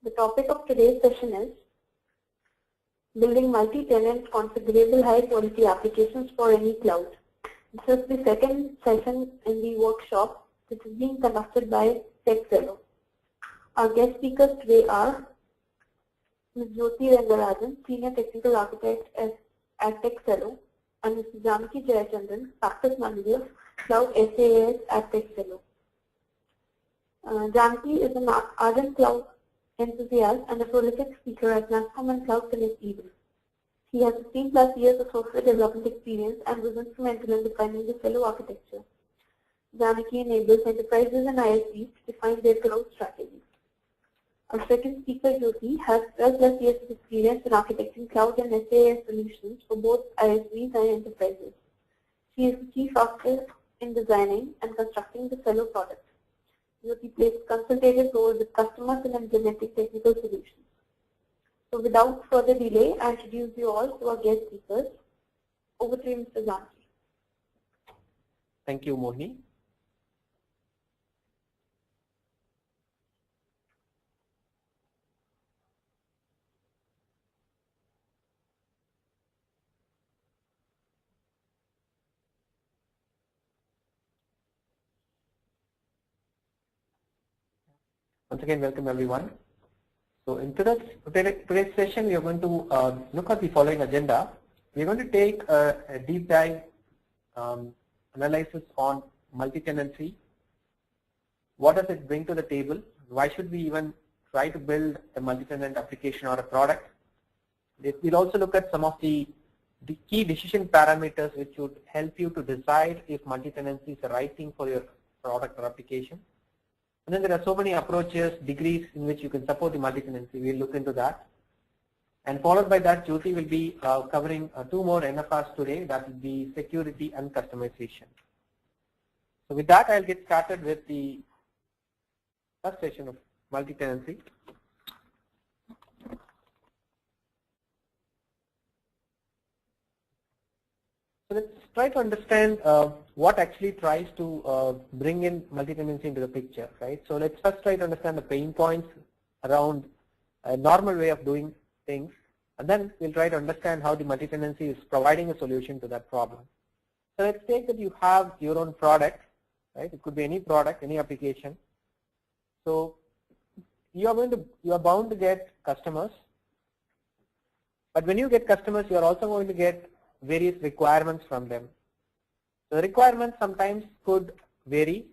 The topic of today's session is building multi-tenant configurable high-quality applications for any cloud. This is the second session in the workshop which is being conducted by TechCello. Our guest speakers today are Ms. Jyoti Rangarajan, Senior Technical Architect at TechCello, and Ms. Janaki Jayachandran, Practice Manager, Cloud SaaS at TechCello. Janaki is an ardent cloud enthusiast and a prolific speaker at NASSCOM and Cloud Connect Event. He has 15 plus years of software development experience and was instrumental in defining the Cello architecture. Janaki enables enterprises and ISVs to define their cloud strategies. Our second speaker, Jyoti, has 12 plus years of experience in architecting cloud and SaaS solutions for both ISVs and enterprises. She is the chief architect in designing and constructing the Cello product. Jyoti plays a consultative role with customers in implementing technical solutions. So without further delay, I introduce you all to our guest speakers. Over to you, Mr. Janaki. Thank you, Mohini. Once again, welcome everyone. So in today's session, we are going to look at the following agenda. We are going to take a deep dive analysis on multi-tenancy. What does it bring to the table? Why should we even try to build a multi-tenant application or a product? We'll also look at some of the key decision parameters which would help you to decide if multi-tenancy is the right thing for your product or application. And then there are so many approaches, degrees in which you can support the multi-tenancy. We'll look into that. And followed by that, Jyoti will be covering two more NFRs today. That will be security and customization. So with that, I'll get started with the first session of multi-tenancy. So let's try to understand what actually tries to bring in multi-tenancy into the picture, right? So let's first try to understand the pain points around a normal way of doing things, and then we'll try to understand how the multi-tenancy is providing a solution to that problem. So let's take that you have your own product, right? It could be any product, any application. So you are bound to get customers, but when you get customers, you are also going to get various requirements from them. So the requirements sometimes could vary,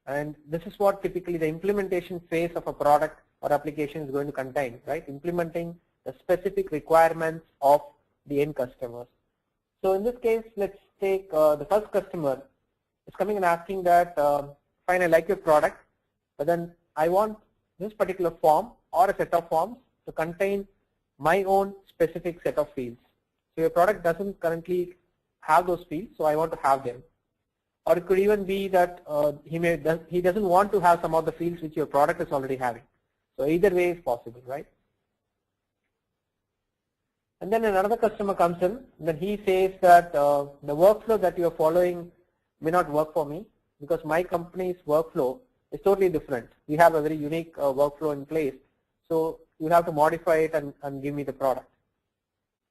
and this is what typically the implementation phase of a product or application is going to contain, right? Implementing the specific requirements of the end customers. So in this case, let's take the first customer is coming and asking that, fine, I like your product, but then I want this particular form or a set of forms to contain my own specific set of fields. So your product doesn't currently have those fields, so I want to have them. Or it could even be that he doesn't want to have some of the fields which your product is already having. So either way is possible, right? And then another customer comes in, and then he says that the workflow that you are following may not work for me because my company's workflow is totally different. We have a very unique workflow in place, so you have to modify it and give me the product.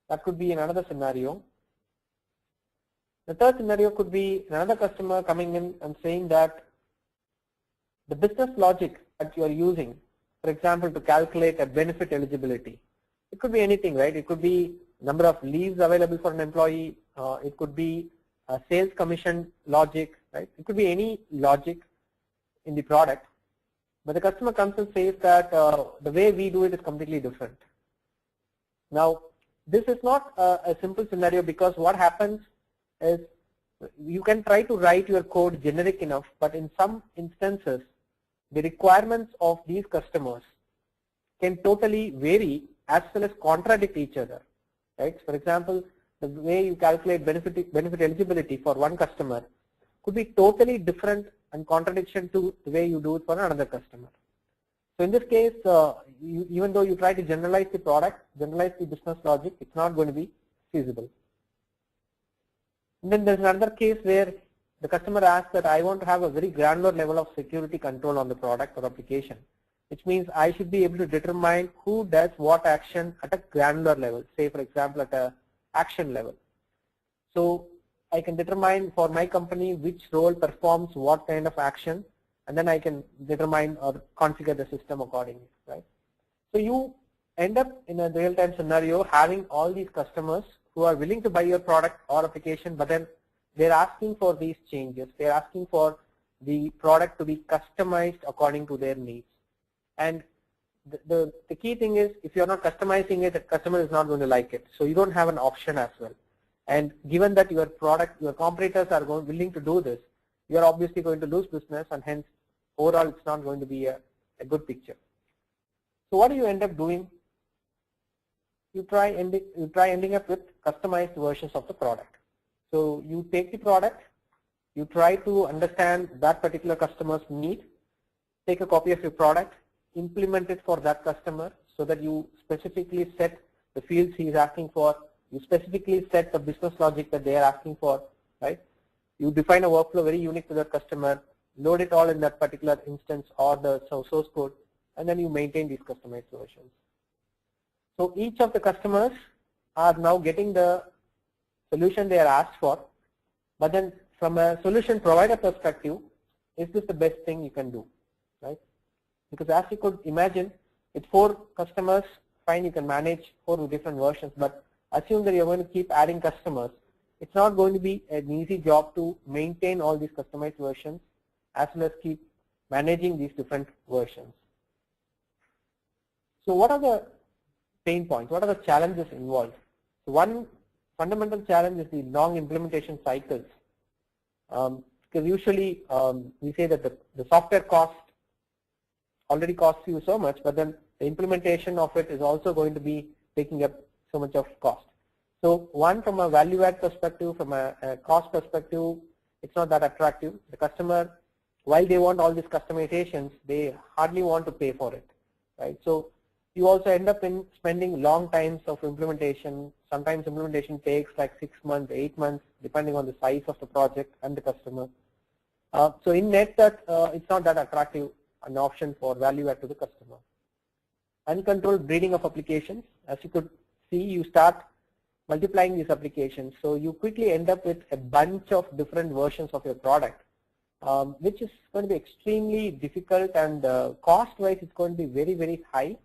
That could be another scenario. The third scenario could be another customer coming in and saying that the business logic that you are using, for example, to calculate a benefit eligibility, it could be anything, right? It could be number of leaves available for an employee. It could be a sales commission logic, right? It could be any logic in the product. But the customer comes and says that the way we do it is completely different. Now, this is not a simple scenario because what happens is you can try to write your code generic enough, but in some instances, the requirements of these customers can totally vary as well as contradict each other, right? For example, the way you calculate benefit eligibility for one customer could be totally different and contradiction to the way you do it for another customer. So in this case, even though you try to generalize the product, generalize the business logic, it's not going to be feasible. And then there's another case where the customer asks that I want to have a very granular level of security control on the product or application. which means I should be able to determine who does what action at a granular level, say for example at a action level. So I can determine for my company which role performs what kind of action, and then I can determine or configure the system accordingly, right? So you end up in a real-time scenario having all these customers who are willing to buy your product or application, but then they're asking for these changes. They're asking for the product to be customized according to their needs. And the key thing is, if you're not customizing it, the customer is not going to like it. So you don't have an option as well. And given that your product, your competitors are willing to do this, you're obviously going to lose business, and hence overall it's not going to be a good picture. So what do you end up doing? You try ending up with customized versions of the product. So you take the product, you try to understand that particular customer's need, take a copy of your product, implement it for that customer so that you specifically set the fields he is asking for, you specifically set the business logic that they are asking for, right? You define a workflow very unique to that customer, load it all in that particular instance or the source code, and then you maintain these customized versions. So each of the customers are now getting the solution they are asked for, but then from a solution provider perspective, is this the best thing you can do, right? Because as you could imagine, with 4 customers, fine, you can manage 4 different versions, but assume that you're going to keep adding customers. It's not going to be an easy job to maintain all these customized versions as well as keep managing these different versions. So what are the pain points? What are the challenges involved? So one fundamental challenge is the long implementation cycles. Because usually we say that the software cost already costs you so much, but then the implementation of it is also going to be taking up so much of cost. So one, from a value add perspective, from a cost perspective, it's not that attractive. The customer, while they want all these customizations, they hardly want to pay for it, right? So you also end up in spending long times of implementation. Sometimes implementation takes like 6 months, 8 months, depending on the size of the project and the customer. So in net, that it's not that attractive an option for value add to the customer. Uncontrolled breeding of applications. As you could see, you start multiplying these applications. So you quickly end up with a bunch of different versions of your product, which is going to be extremely difficult, and cost-wise, it's going to be very, very high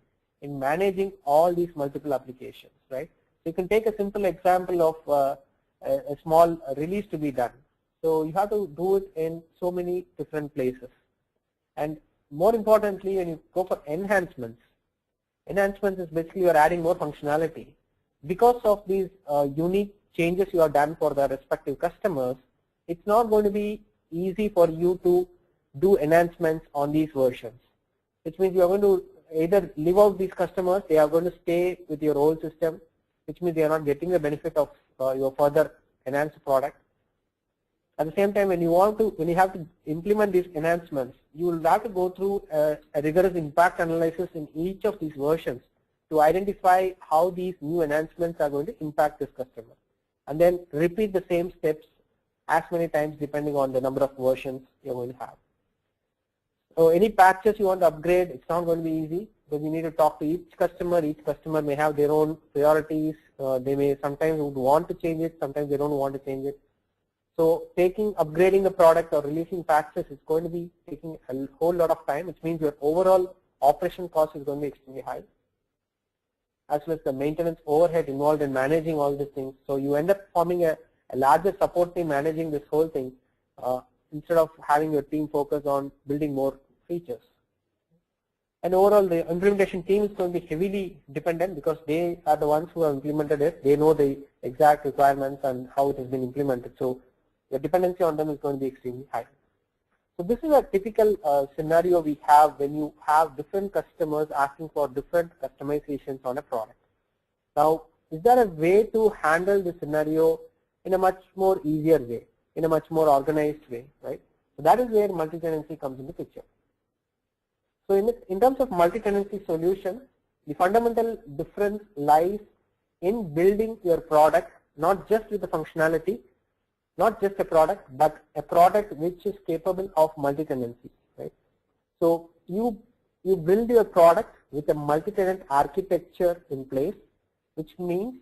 in managing all these multiple applications, right? So you can take a simple example of a small release to be done. So you have to do it in so many different places. And more importantly, when you go for enhancements is basically you're adding more functionality. Because of these unique changes you have done for the respective customers, it's not going to be easy for you to do enhancements on these versions. Which means you are going to either leave out these customers, they are going to stay with your old system, which means they are not getting the benefit of your further enhanced product. At the same time, when you have to implement these enhancements, you will have to go through a rigorous impact analysis in each of these versions to identify how these new enhancements are going to impact this customer, and then repeat the same steps as many times depending on the number of versions you're going to have. So any patches you want to upgrade, it's not going to be easy, because you need to talk to each customer. Each customer may have their own priorities. They may sometimes would want to change it, sometimes they don't want to change it. So upgrading the product or releasing patches is going to be taking a whole lot of time, which means your overall operation cost is going to be extremely high, as well as the maintenance overhead involved in managing all these things. So you end up forming a larger support team managing this whole thing instead of having your team focus on building more features. And overall, the implementation team is going to be heavily dependent, because they are the ones who have implemented it. They know the exact requirements and how it has been implemented. So the dependency on them is going to be extremely high. So this is a typical scenario we have when you have different customers asking for different customizations on a product. Now, is there a way to handle this scenario in a much more easier way, in a much more organized way, right? So that is where multi-tenancy comes into picture. So in terms of multi-tenancy solution, the fundamental difference lies in building your product, not just with the functionality, not just a product, but a product which is capable of multi-tenancy, right? So you you build your product with a multi-tenant architecture in place, which means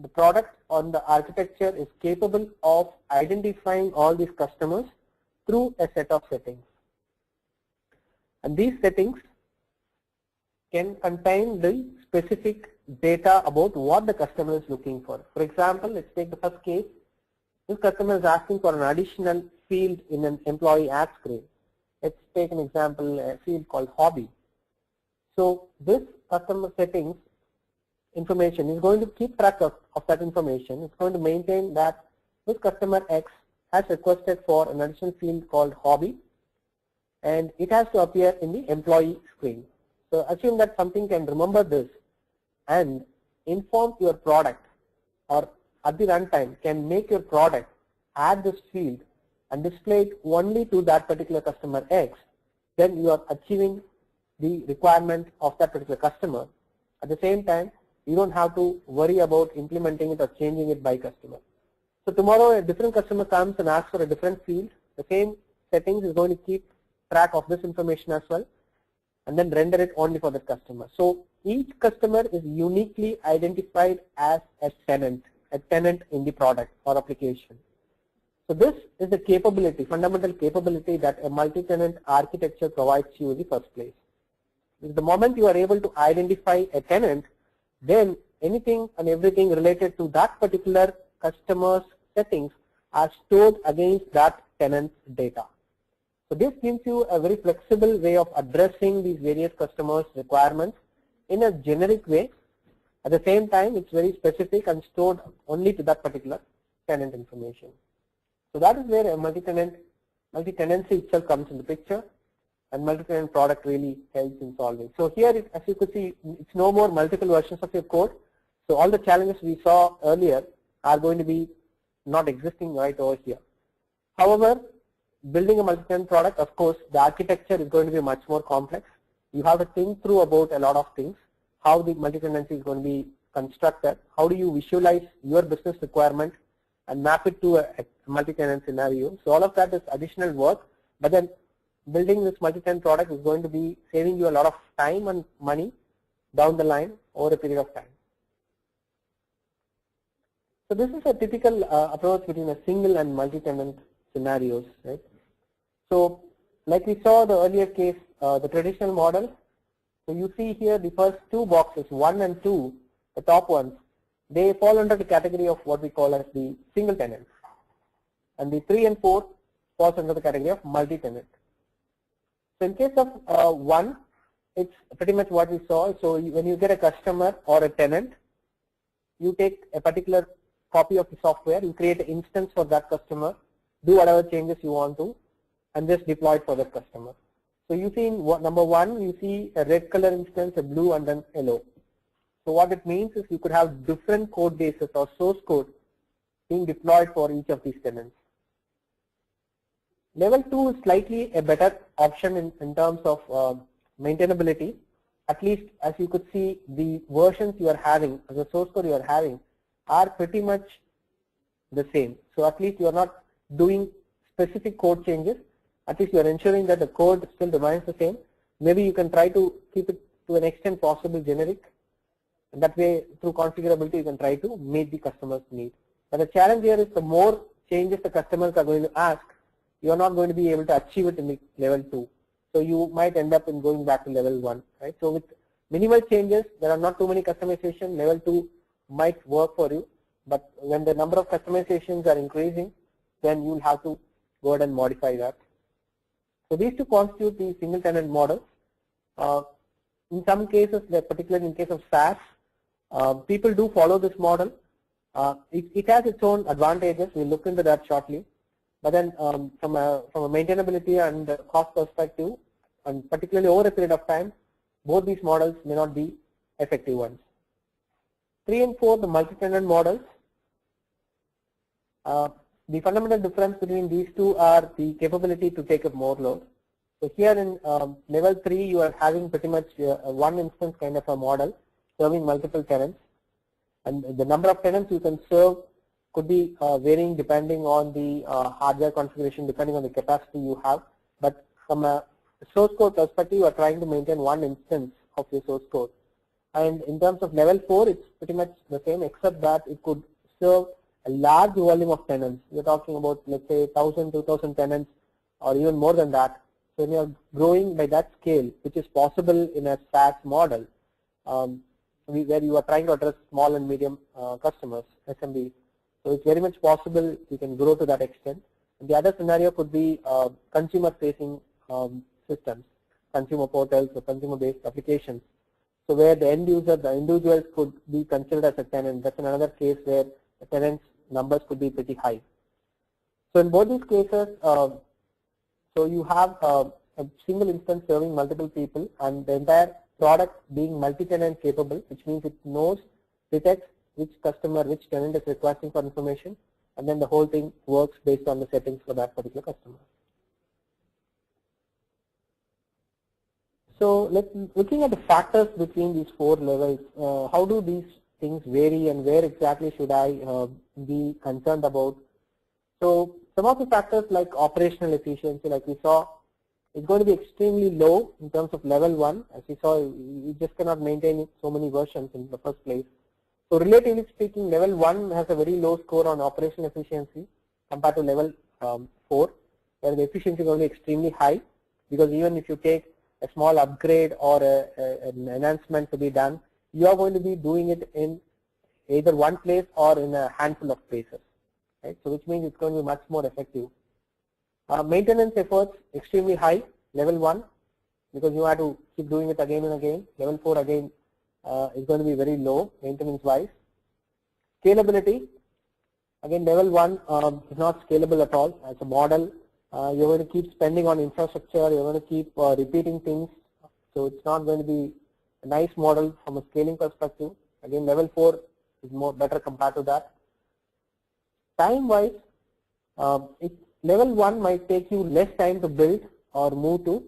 the product on the architecture is capable of identifying all these customers through a set of settings. And these settings can contain the specific data about what the customer is looking for. For example, let's take the first case. This customer is asking for an additional field in an employee ad screen. Let's take an example, a field called hobby. So this customer settings information is going to keep track of that information. It's going to maintain that this customer X has requested for an additional field called hobby, and it has to appear in the employee screen. So assume that something can remember this and inform your product, or at the runtime can make your product add this field and display it only to that particular customer X, then you are achieving the requirement of that particular customer. At the same time, you don't have to worry about implementing it or changing it by customer. So tomorrow a different customer comes and asks for a different field, the same settings is going to keep track of this information as well and then render it only for that customer. So each customer is uniquely identified as a tenant in the product or application. So this is the capability, fundamental capability that a multi-tenant architecture provides you in the first place. The moment you are able to identify a tenant, then anything and everything related to that particular customer's settings are stored against that tenant's data. So this gives you a very flexible way of addressing these various customers' requirements in a generic way. At the same time, it's very specific and stored only to that particular tenant information. So that is where a multi-tenancy itself comes in the picture, and multi-tenant product really helps in solving. So here, as you could see, it's no more multiple versions of your code. So all the challenges we saw earlier are going to be not existing right over here. However, building a multi-tenant product, of course, the architecture is going to be much more complex. You have to think through about a lot of things, how the multi-tenancy is going to be constructed, how do you visualize your business requirement and map it to a multi-tenant scenario. So all of that is additional work, but then building this multi-tenant product is going to be saving you a lot of time and money down the line over a period of time. So this is a typical approach between a single and multi-tenant scenarios, right? So like we saw the earlier case, the traditional model. So you see here the first two boxes, 1 and 2, the top ones, they fall under the category of what we call as the single tenant, and the 3 and 4 falls under the category of multi-tenant. So in case of 1, it's pretty much what we saw. So when you get a customer or a tenant, you take a particular copy of the software, you create an instance for that customer, do whatever changes you want to, and just deploy it for that customer. So you see in number 1, you see a red color instance, a blue, and then yellow. So what it means is you could have different code bases or source code being deployed for each of these tenants. Level 2 is slightly a better option in terms of maintainability. At least as you could see, the versions you are having, the source code you are having, are pretty much the same. So at least you are not doing specific code changes. At least you are ensuring that the code still remains the same. Maybe you can try to keep it to an extent possible generic. And that way, through configurability, you can try to meet the customer's need. But the challenge here is the more changes the customers are going to ask, you are not going to be able to achieve it in the level 2. So you might end up in going back to level 1, right? So with minimal changes, there are not too many customization. Level 2 might work for you, but when the number of customizations are increasing, then you will have to go ahead and modify that. So these two constitute the single tenant model. In some cases, particularly in case of SaaS, people do follow this model. It has its own advantages. We'll look into that shortly. But then from a maintainability and cost perspective, and particularly over a period of time, both these models may not be effective ones. 3 and 4, the multi-tenant models. The fundamental difference between these two are the capability to take up more load. So here in level 3, you are having pretty much one instance kind of a model serving multiple tenants, and the number of tenants you can serve could be varying depending on the hardware configuration, depending on the capacity you have. But from a source code perspective, you are trying to maintain one instance of your source code. And in terms of level 4, it's pretty much the same, except that it could serve a large volume of tenants. You're talking about, let's say, 1,000, 2,000 tenants, or even more than that. So when you're growing by that scale, which is possible in a SaaS model, where you are trying to address small and medium customers, SMB. So it's very much possible you can grow to that extent. And the other scenario could be consumer-facing systems, consumer portals or consumer-based applications. So where the end user, the individuals could be considered as a tenant. That's another case where the tenants numbers could be pretty high. So in both these cases, so you have a single instance serving multiple people, and the entire product being multi-tenant capable, which means it knows, detects which customer, which tenant is requesting for information, and then the whole thing works based on the settings for that particular customer. So looking at the factors between these 4 levels, how do these things vary and where exactly should I be concerned about? So some of the factors like operational efficiency, like we saw, is going to be extremely low in terms of level 1. As we saw, you just cannot maintain so many versions in the first place. So relatively speaking, level 1 has a very low score on operational efficiency compared to level 4, where the efficiency is going to be extremely high, because even if you take a small upgrade or an enhancement to be done, you are going to be doing it in either one place or in a handful of places, right? So which means it's going to be much more effective. Maintenance efforts extremely high, level 1, because you have to keep doing it again and again. Level 4 again is going to be very low maintenance wise. Scalability, again level 1 is not scalable at all as a model. You're going to keep spending on infrastructure, you're going to keep repeating things, so it's not going to be a nice model from a scaling perspective. Again, level 4 is more better compared to that. Time wise, level 1 might take you less time to build or move to,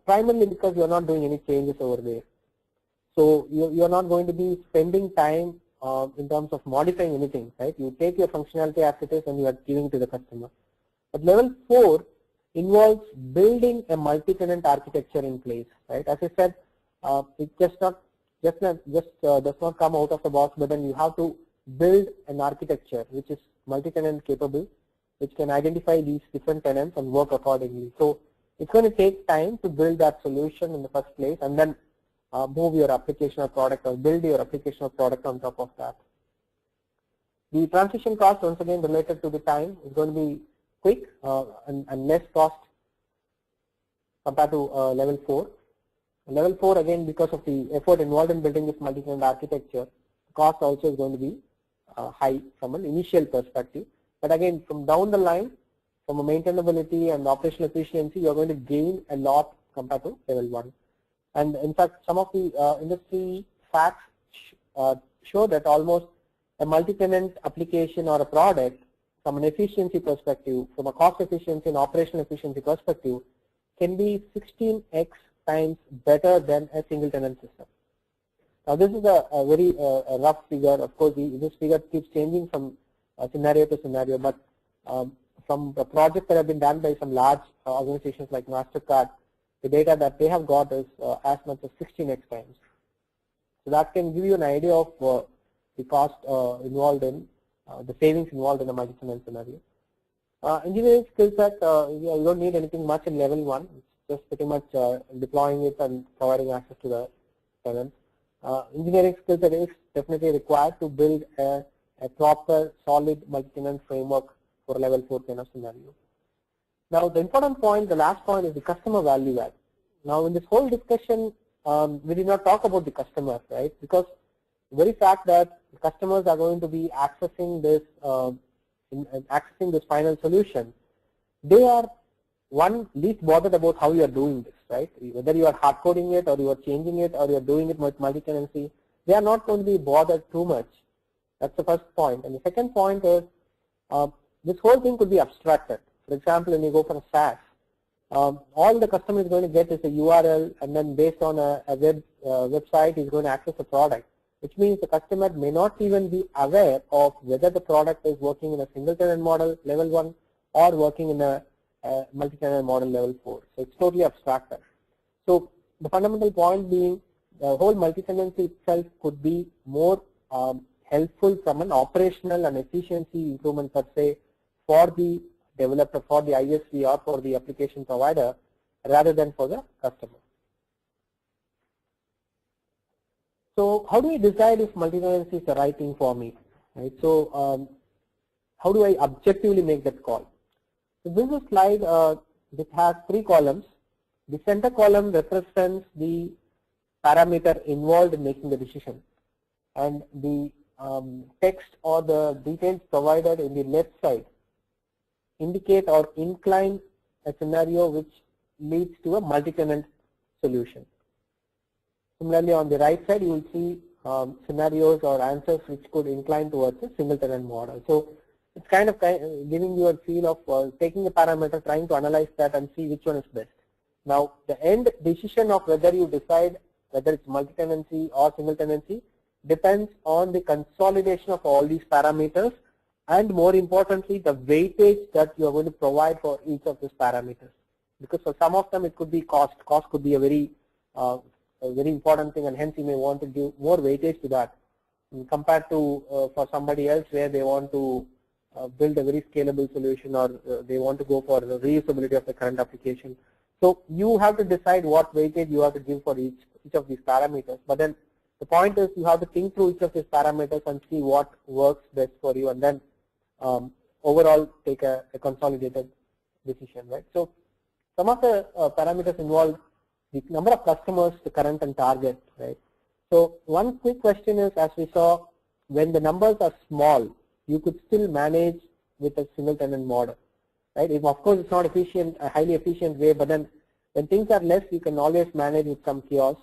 primarily because you're not doing any changes over there. So you're not going to be spending time in terms of modifying anything, right? You take your functionality as it is and you are giving to the customer. But level 4 involves building a multi-tenant architecture in place, right? As I said, it does not come out of the box, but then you have to build an architecture which is multi-tenant capable, which can identify these different tenants and work accordingly. So it's going to take time to build that solution in the first place, and then move your application or product, or build your application or product on top of that. The transition cost, once again related to the time, is going to be quick and less cost compared to level 4. Level 4 again, because of the effort involved in building this multi-tenant architecture, the cost also is going to be high from an initial perspective. But again, from down the line, from a maintainability and operational efficiency, you are going to gain a lot compared to level 1. And in fact, some of the industry facts show that almost a multi-tenant application or a product, from an efficiency perspective, from a cost efficiency and operational efficiency perspective, can be 16x times better than a single tenant system. Now this is a very rough figure. Of course, this figure keeps changing from scenario to scenario, but from the projects that have been done by some large organizations like MasterCard, the data that they have got is as much as 16x times. So that can give you an idea of the cost involved in, the savings involved in a multi-tenant scenario. Engineering skill set, you don't need anything much in level 1. It's just pretty much deploying it and providing access to the tenants. Engineering skill set is definitely required to build a proper solid multi-tenant framework for a level 4 kind of scenario. Now the important point, the last point, is the customer value add. Now in this whole discussion, we did not talk about the customer, right? Because the very fact that customers are going to be accessing this final solution, they are least bothered about how you are doing this, right? Whether you are hard coding it or you are changing it or you are doing it with multi-tenancy, they are not going to be bothered too much. That's the first point. And the second point is this whole thing could be abstracted. For example, when you go for a SaaS, all the customer is going to get is a URL, and then based on a website is going to access the product, which means the customer may not even be aware of whether the product is working in a single tenant model, level 1, or working in a multi-tenant model level 4. So it's totally abstracted. So the fundamental point being the whole multi-tenancy itself could be more helpful from an operational and efficiency improvement per se for the developer, for the ISV or for the application provider rather than for the customer. So how do we decide if multi-tenancy is the right thing for me? Right. So how do I objectively make that call? So this is a slide that has 3 columns. The center column represents the parameter involved in making the decision, and the text or the details provided in the left side indicate or incline a scenario which leads to a multi-tenant solution. Similarly, on the right side, you will see scenarios or answers which could incline towards a single tenant model. So it's kind of giving you a feel of taking a parameter, trying to analyze that and see which one is best. Now, the end decision of whether you decide whether it's multi-tenancy or single tenancy depends on the consolidation of all these parameters, and more importantly, the weightage that you are going to provide for each of these parameters. Because for some of them, it could be cost. Cost could be a very important thing, and hence you may want to give more weightage to that compared to for somebody else where they want to build a very scalable solution, or they want to go for the reusability of the current application. So you have to decide what weightage you have to give for each of these parameters. But then the point is you have to think through each of these parameters and see what works best for you, and then overall take a consolidated decision, right? So some of the parameters involve the number of customers, the current and target, right? So one quick question is, as we saw, when the numbers are small, you could still manage with a single tenant model, right? If, of course, it's not efficient, a highly efficient way, but then when things are less, you can always manage with some chaos.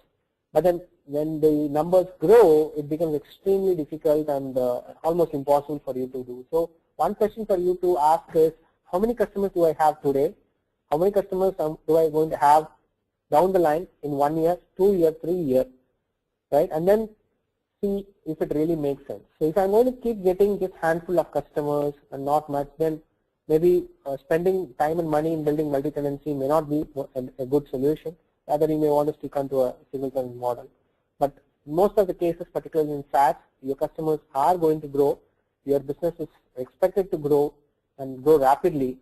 But then when the numbers grow, it becomes extremely difficult and almost impossible for you to do. So one question for you to ask is, how many customers do I have today? How many customers do I going to have down the line in 1 year, 2 years, 3 years, right? And then see if it really makes sense. So if I'm going to keep getting just handful of customers and not much, then maybe spending time and money in building multi-tenancy may not be a good solution. Rather, you may want to stick onto a single tenant model. But most of the cases, particularly in SaaS, your customers are going to grow. Your business is expected to grow and grow rapidly.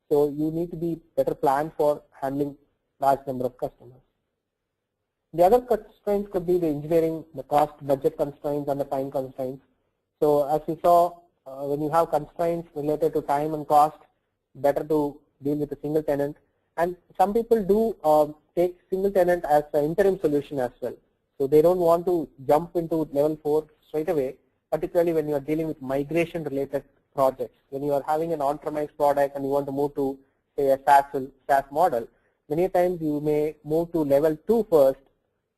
So you need to be better planned for handling large number of customers. The other constraints could be the engineering, the cost, budget constraints, and the time constraints. So as we saw, when you have constraints related to time and cost, better to deal with a single tenant. And some people do take single tenant as an interim solution as well. So they don't want to jump into level 4 straight away, particularly when you are dealing with migration related projects. When you are having an on-premise product and you want to move to, say, a SaaS model, many times you may move to level 2 first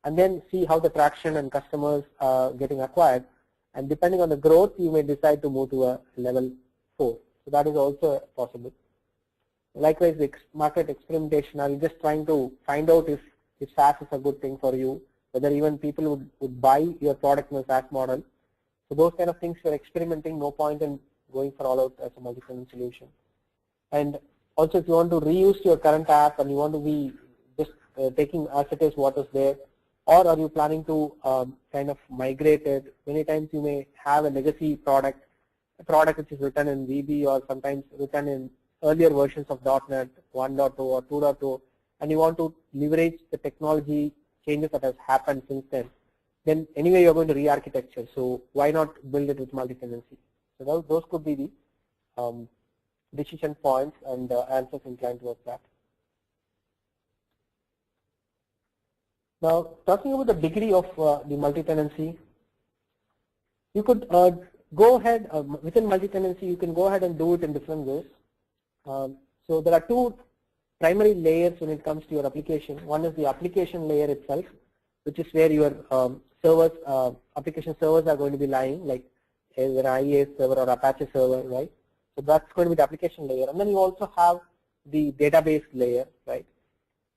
and then see how the traction and customers are getting acquired. And depending on the growth, you may decide to move to a level 4. So that is also possible. Likewise, the market experimentation, are you just trying to find out if SaaS is a good thing for you, whether even people would buy your product in a SaaS model. So those kind of things you're experimenting, no point in going for all out as a multi-tenant solution. And also, if you want to reuse your current app and you want to be just taking as it is what is there, or are you planning to kind of migrate it? Many times you may have a legacy product, a product which is written in VB or sometimes written in earlier versions of .NET 1.0 or 2.0, and you want to leverage the technology changes that has happened since then anyway you're going to re-architecture. So why not build it with multi-tenancy? So those could be the decision points and answers inclined towards that. Now, talking about the degree of the multi-tenancy, you could go ahead within multi-tenancy. You can go ahead and do it in different ways. So there are 2 primary layers when it comes to your application. One is the application layer itself, which is where your servers, application servers are going to be lying, like either an IaaS server or Apache server, right? So that's going to be the application layer. And then you also have the database layer, right?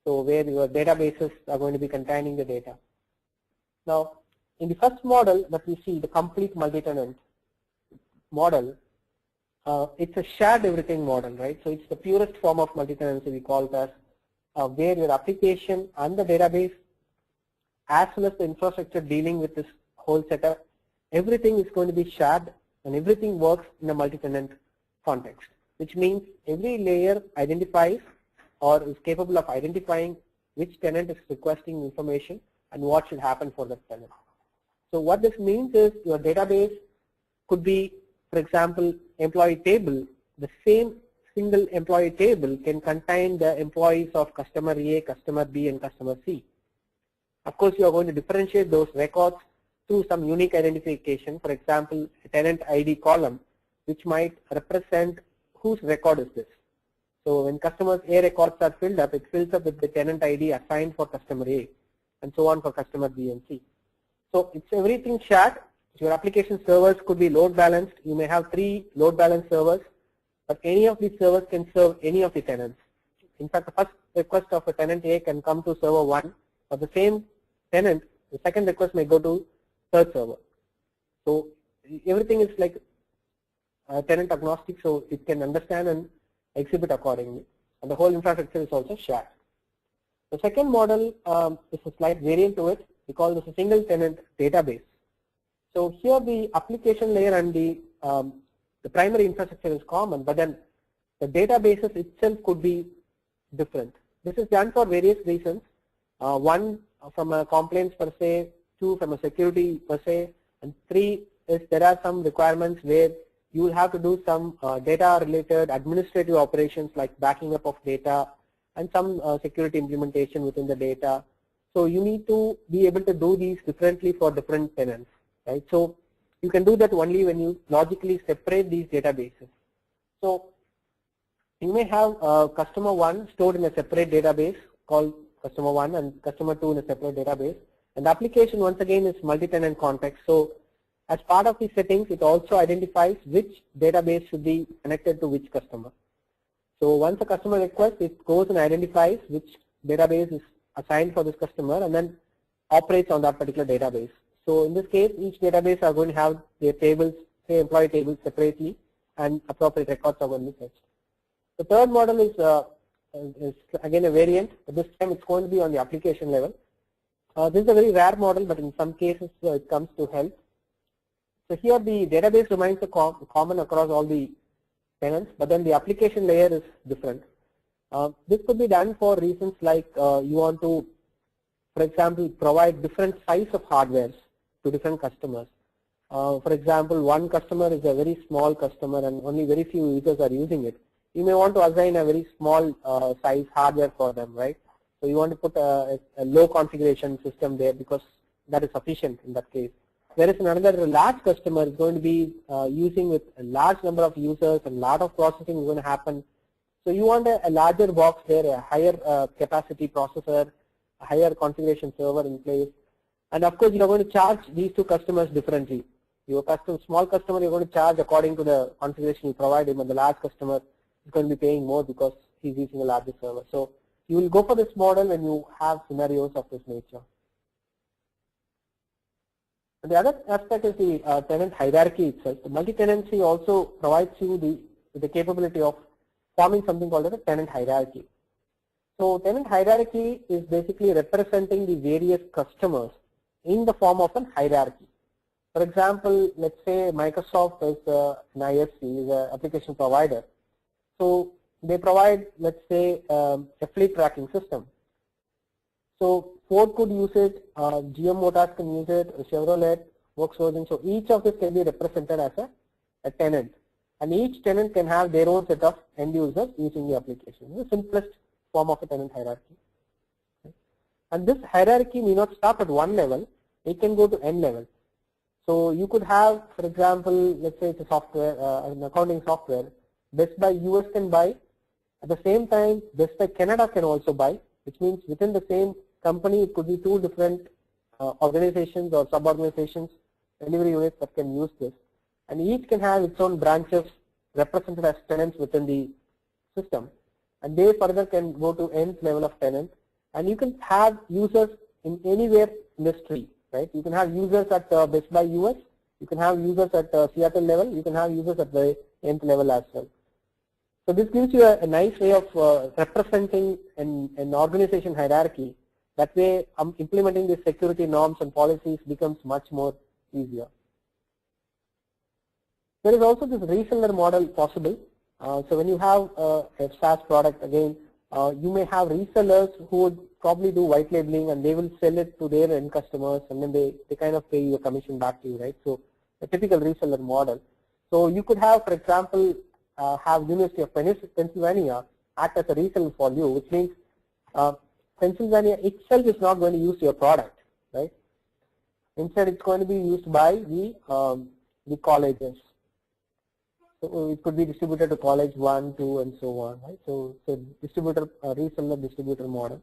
So where your databases are going to be containing the data. Now, in the first model that we see, the complete multi-tenant model, it's a shared everything model, right? So it's the purest form of multi-tenancy, we call it as, where your application and the database as well as the infrastructure dealing with this whole setup, everything is going to be shared and everything works in a multi-tenant context, which means every layer identifies or is capable of identifying which tenant is requesting information and what should happen for that tenant. So what this means is your database could be, for example, employee table. The same single employee table can contain the employees of customer A, customer B, and customer C. Of course, you are going to differentiate those records through some unique identification. For example, a tenant ID column, which might represent whose record is this. So when customers A records are filled up, it fills up with the tenant ID assigned for customer A, and so on for customer B and C. So it's everything shared. Your application servers could be load balanced. You may have 3 load balanced servers, but any of these servers can serve any of the tenants. In fact, the first request of a tenant A can come to server 1, but the same tenant, the second request may go to third server. So everything is like tenant agnostic, so it can understand and exhibit accordingly. And the whole infrastructure is also shared. The second model is a slight variant to it. We call this a single tenant database. So here the application layer and the primary infrastructure is common, but then the databases itself could be different. This is done for various reasons. One, from a compliance per se, 2 from a security per se, and 3 is there are some requirements where you will have to do some data related administrative operations like backing up of data and some security implementation within the data. So you need to be able to do these differently for different tenants, right? So you can do that only when you logically separate these databases. So you may have customer 1 stored in a separate database called customer 1 and customer 2 in a separate database, and the application once again is multi-tenant context. So as part of the settings, it also identifies which database should be connected to which customer. So once a customer requests, it goes and identifies which database is assigned for this customer and then operates on that particular database. So in this case, each database are going to have their tables, say employee tables separately, and appropriate records are going to be fetched. The third model is again a variant, but this time it's going to be on the application level. This is a very rare model, but in some cases it comes to help. So here the database remains common across all the tenants, but then the application layer is different. This could be done for reasons like you want to, for example, provide different size of hardware to different customers. For example, one customer is a very small customer and only very few users are using it. You may want to assign a very small size hardware for them, right? So you want to put a low configuration system there because that is sufficient in that case. Whereas another large customer is going to be using with a large number of users and a lot of processing is going to happen. So you want a larger box there, a higher capacity processor, a higher configuration server in place. And of course, you are going to charge these two customers differently. Your small customer, you're going to charge according to the configuration you provide him, and the large customer is going to be paying more because he's using a larger server. So you will go for this model when you have scenarios of this nature. And the other aspect is the tenant hierarchy itself. The multi-tenancy also provides you the capability of forming something called as a tenant hierarchy. So tenant hierarchy is basically representing the various customers in the form of an hierarchy. For example, let's say Microsoft is an ISP, is an application provider. So they provide, let's say, a fleet tracking system. So Ford could use it, GM Motors can use it, Chevrolet, Volkswagen. So each of this can be represented as a tenant, and each tenant can have their own set of end users using the application. The simplest form of a tenant hierarchy. And this hierarchy may not stop at one level; it can go to n level. So you could have, for example, let's say it's a software, an accounting software. Best Buy US can buy. At the same time, Best Buy Canada can also buy, which means within the same company, it could be two different organizations or sub-organizations, delivery units that can use this. And each can have its own branches represented as tenants within the system. And they further can go to nth level of tenant. And you can have users in anywhere in this tree, right? You can have users at Best Buy US You can have users at Seattle level, you can have users at the nth level as well. So this gives you a nice way of representing an organization hierarchy. That way implementing the security norms and policies becomes much more easier. There is also this reseller model possible. So when you have a SaaS product, again, you may have resellers who would probably do white labeling and they will sell it to their end customers, and then they kind of pay you a commission back to you, right? So a typical reseller model. So you could have, for example, have University of Pennsylvania act as a reseller for you, which means Pennsylvania itself is not going to use your product, right? Instead, it's going to be used by the colleges. So it could be distributed to college 1, 2, and so on, right? So distributor, reseller, distributor model.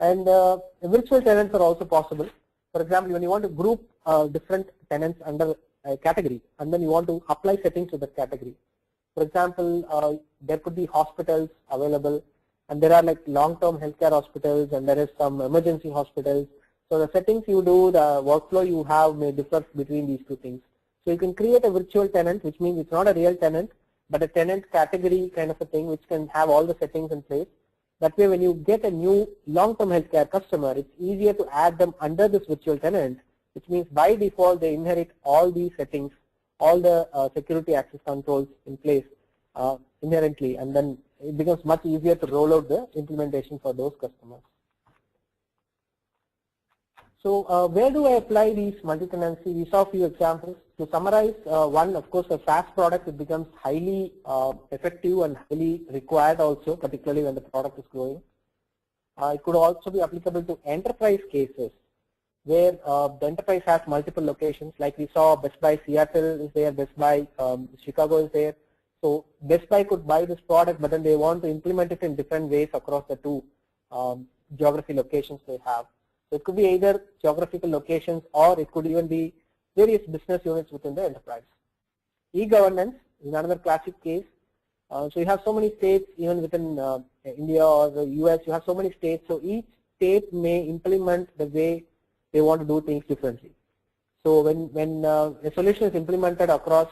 And virtual tenants are also possible. For example, when you want to group different tenants under a category, and then you want to apply settings to that category. For example, there could be hospitals available, and there are like long-term healthcare hospitals, and there is some emergency hospitals. So the settings you do, the workflow you have may differ between these two things. So you can create a virtual tenant, which means it's not a real tenant, but a tenant category kind of a thing, which can have all the settings in place. That way, when you get a new long-term healthcare customer, it's easier to add them under this virtual tenant, which means by default they inherit all these settings, all the security access controls in place inherently, and then it becomes much easier to roll out the implementation for those customers. So where do I apply these multi-tenancy? We saw a few examples. To summarize, one, of course, a SaaS product, it becomes highly effective and highly required also, particularly when the product is growing. It could also be applicable to enterprise cases, where the enterprise has multiple locations. Like we saw, Best Buy Seattle is there, Best Buy Chicago is there. So Best Buy could buy this product, but then they want to implement it in different ways across the two geography locations they have. So it could be either geographical locations, or it could even be various business units within the enterprise. E-governance is another classic case. So you have so many states, even within India or the US, you have so many states. So each state may implement the way they want to do things differently. So when a solution is implemented across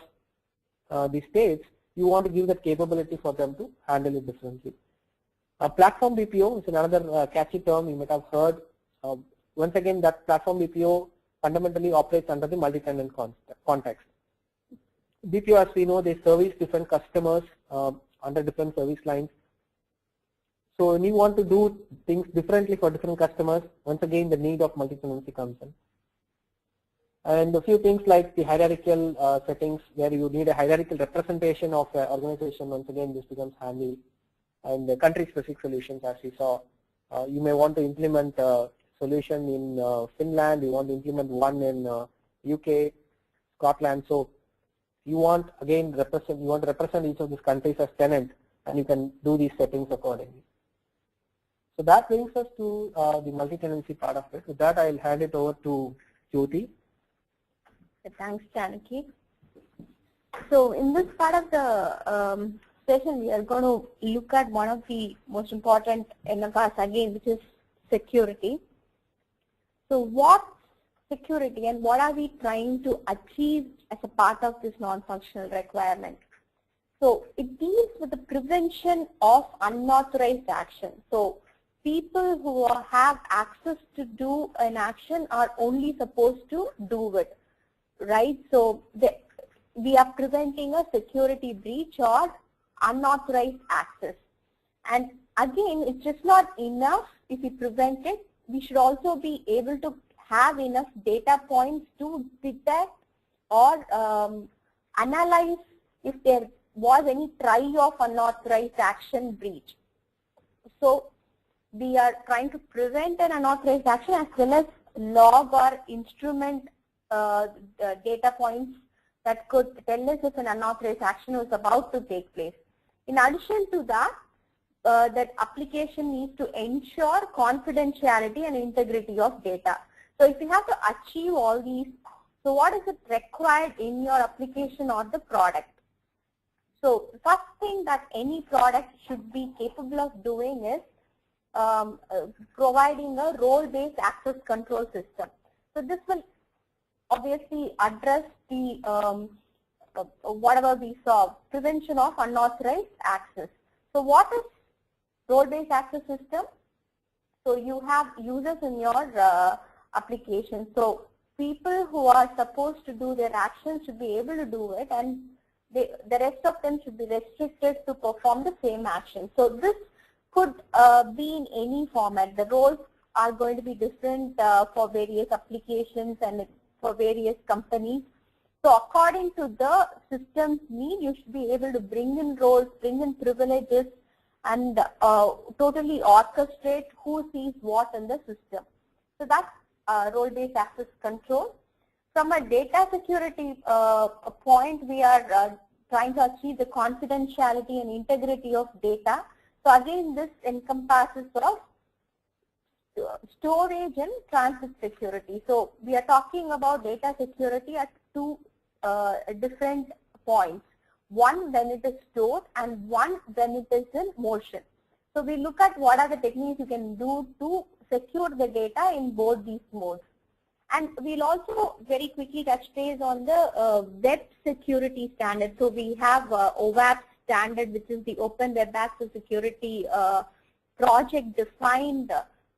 the states, you want to give that capability for them to handle it differently. Platform BPO is another catchy term you might have heard. Once again, that platform BPO fundamentally operates under the multi-tenant context. BPO, as we know, they service different customers under different service lines. So when you want to do things differently for different customers, once again the need of multi-tenancy comes in. And a few things like the hierarchical settings, where you need a hierarchical representation of an organization, once again this becomes handy. And the country-specific solutions, as we saw, you may want to implement a solution in Finland, you want to implement one in UK, Scotland. So you want again to represent each of these countries as tenant, and you can do these settings accordingly. So that brings us to the multi-tenancy part of it. With that, I'll hand it over to Jyoti. Thanks, Janaki. So in this part of the session, we are going to look at one of the most important NFRs again, which is security. So what security and what are we trying to achieve as a part of this non-functional requirement? So it deals with the prevention of unauthorized action. So people who have access to do an action are only supposed to do it, right? So we are preventing a security breach or unauthorized access. And again, it's just not enough if we prevent it. We should also be able to have enough data points to detect or analyze if there was any try of unauthorized action breach. So we are trying to prevent an unauthorized action as well as log or instrument data points that could tell us if an unauthorized action was about to take place. In addition to that, that application needs to ensure confidentiality and integrity of data. So if you have to achieve all these, so what is it required in your application or the product? So the first thing that any product should be capable of doing is providing a role-based access control system. So this will obviously address the whatever we saw, prevention of unauthorized access. So what is role-based access system? So you have users in your application. So people who are supposed to do their actions should be able to do it, and the rest of them should be restricted to perform the same action. So this could be in any format. The roles are going to be different for various applications and for various companies. So according to the system's need, you should be able to bring in roles, bring in privileges, and totally orchestrate who sees what in the system. So that's role-based access control. From a data security point, we are trying to achieve the confidentiality and integrity of data. So again, this encompasses of storage and transit security. So we are talking about data security at two different points. One when it is stored and one when it is in motion. So we look at what are the techniques you can do to secure the data in both these modes. And we'll also very quickly touch base on the web security standard. So we have OWASP standard, which is the Open Web Access Security project defined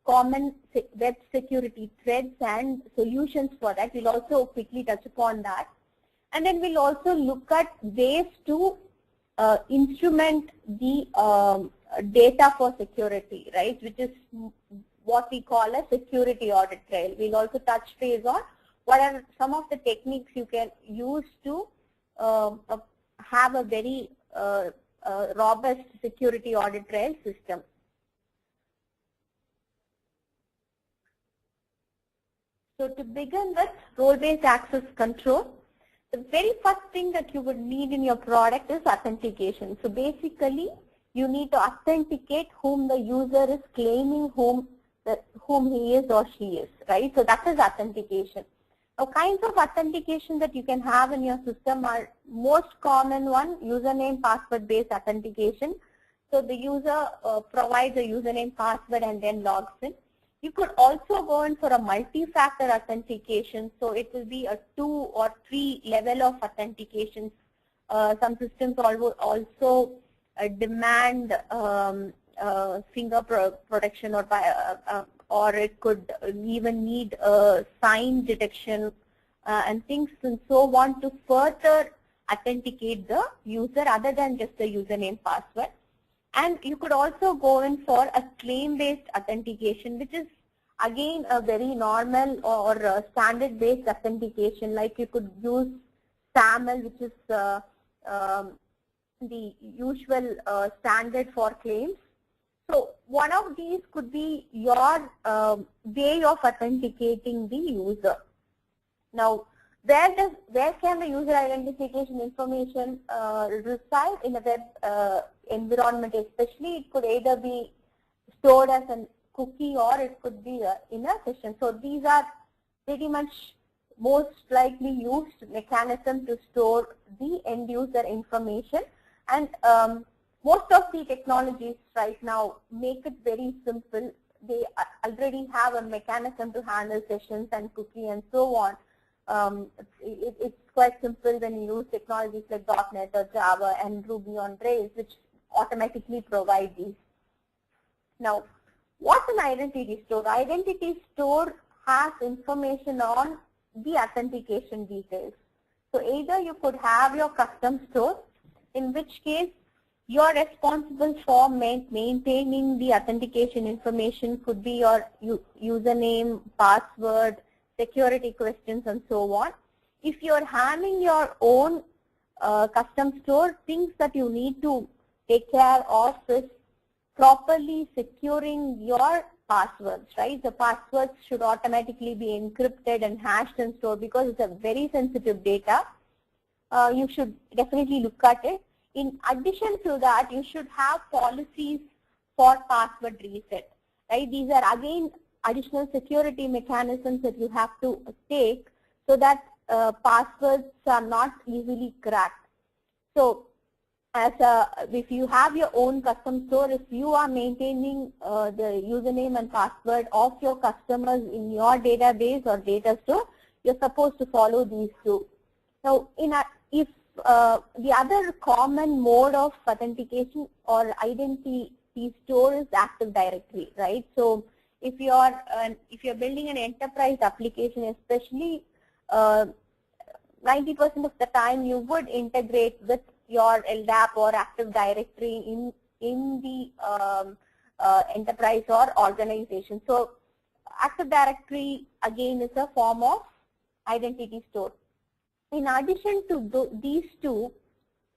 common web security threads and solutions for that. We'll also quickly touch upon that. And then we'll also look at ways to instrument the data for security, right, which is what we call a security audit trail. We'll also touch base on what are some of the techniques you can use to have a very robust security audit trail system. So to begin with role-based access control, the very first thing that you would need in your product is authentication. So basically, you need to authenticate whom the user is claiming whom he is or she is, right? So that is authentication. Now, kinds of authentication that you can have in your system are most common one, username password based authentication. So the user provides a username password and then logs in. You could also go in for a multi-factor authentication. So it will be a 2 or 3 level of authentication. Some systems also demand finger protection, or it could even need sign detection and things and so on to further authenticate the user other than just the username password. And you could also go in for a claim-based authentication, which is again a very normal or standard-based authentication. Like you could use SAML, which is the usual standard for claims. So one of these could be your way of authenticating the user. Now, where can the user identification information reside in a web environment? Especially, it could either be stored as a cookie or it could be in a session. So these are pretty much most likely used mechanism to store the end user information. And most of the technologies right now make it very simple. They already have a mechanism to handle sessions and cookie and so on. It's quite simple when you use technologies like .NET or Java and Ruby on Rails, which automatically provide these. Now, what's an identity store? Identity store has information on the authentication details. So either you could have your custom store, in which case you're responsible for maintaining the authentication information, could be your username, password, security questions and so on. If you're having your own custom store, things that you need to take care of is properly securing your passwords, right? The passwords should automatically be encrypted and hashed and stored because it's a very sensitive data. You should definitely look at it. In addition to that, you should have policies for password reset, right? These are again additional security mechanisms that you have to take so that passwords are not easily cracked. So if you have your own custom store, if you are maintaining the username and password of your customers in your database or data store, you're supposed to follow these two. Now, if the other common mode of authentication or identity store is Active Directory, right? So if you're building an enterprise application, especially 90% of the time you would integrate with your LDAP or Active Directory in the enterprise or organization. So Active Directory again is a form of identity store. In addition to these two,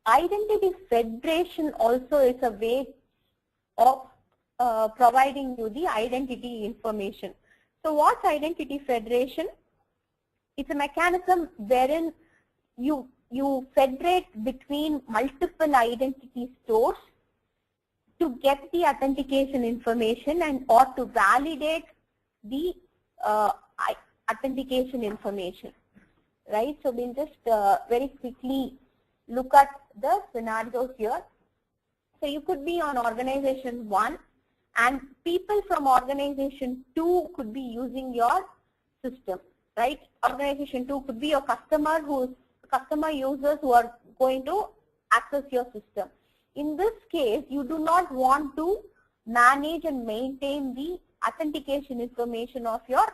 Identity Federation also is a way of providing you the identity information. So what's Identity Federation? It's a mechanism wherein you federate between multiple identity stores to get the authentication information and or to validate the authentication information, right? So we'll just very quickly look at the scenarios here. So you could be on organization 1 and people from organization 2 could be using your system, right? Organization 2 could be your customer users who are going to access your system. In this case, you do not want to manage and maintain the authentication information of your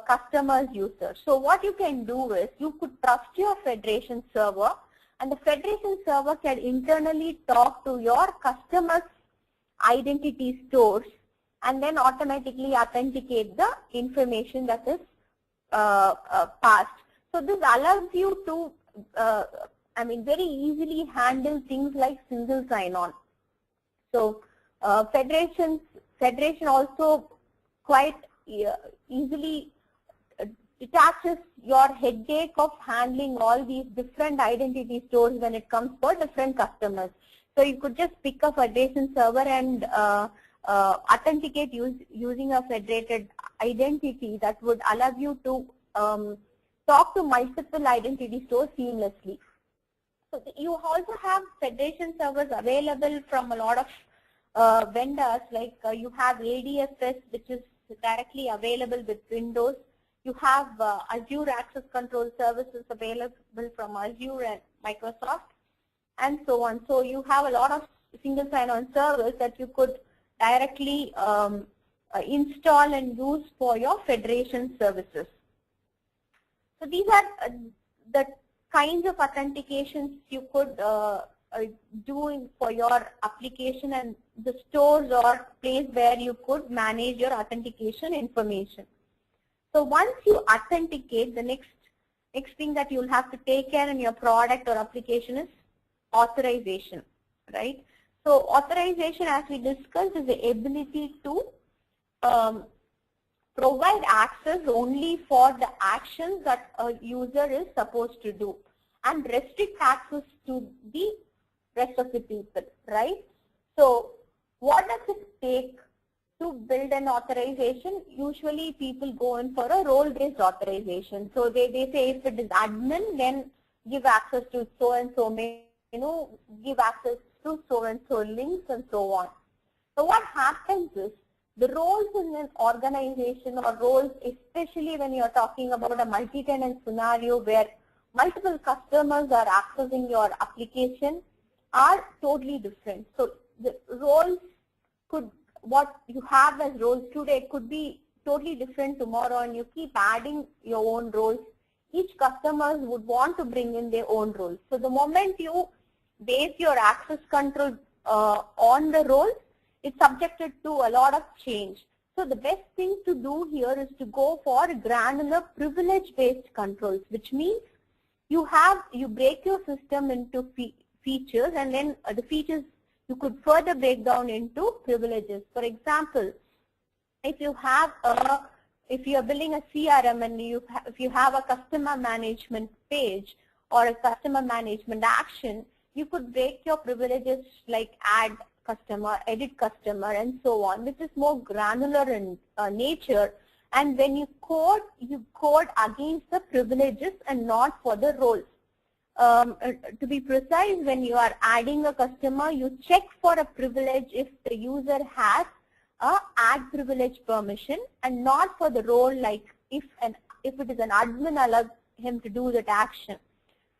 customers' users. So what you can do is you could trust your federation server, and the federation server can internally talk to your customers' identity stores and then automatically authenticate the information that is passed. So this allows you to very easily handle things like single sign-on. So federation also quite easily detaches your headache of handling all these different identity stores when it comes for different customers. So you could just pick a federation server and authenticate using a federated identity that would allow you to talk to multiple identity stores seamlessly. So you also have federation servers available from a lot of vendors, like you have ADFS, which is directly available with Windows. You have Azure Access Control Services available from Azure and Microsoft, and so on. So you have a lot of single sign-on servers that you could directly install and use for your federation services. So these are the kinds of authentications you could do for your application, and the stores or place where you could manage your authentication information. So once you authenticate, the next thing that you'll have to take care in your product or application is authorization, right? So authorization, as we discussed, is the ability to provide access only for the actions that a user is supposed to do and restrict access to the rest of the people, right? So what does it take to build an authorization? Usually people go in for a role-based authorization. So they say if it is admin, then give access to so-and-so, give access to so-and-so links and so on. So what happens is the roles in an organization or roles, especially when you're talking about a multi-tenant scenario where multiple customers are accessing your application, are totally different. So the roles could, what you have as roles today could be totally different tomorrow, and you keep adding your own roles. Each customer would want to bring in their own roles. So the moment you base your access control on the roles, it's subjected to a lot of change. So the best thing to do here is to go for granular privilege-based controls, which means you break your system into features, and then the features you could further break down into privileges. For example, if you are building a CRM and if you have a customer management page or a customer management action, you could break your privileges like add customer, edit customer, and so on, which is more granular in nature. And when you code against the privileges and not for the roles. To be precise, when you are adding a customer, you check for a privilege if the user has a add privilege permission, and not for the role, like if an if it is an admin, allow him to do that action.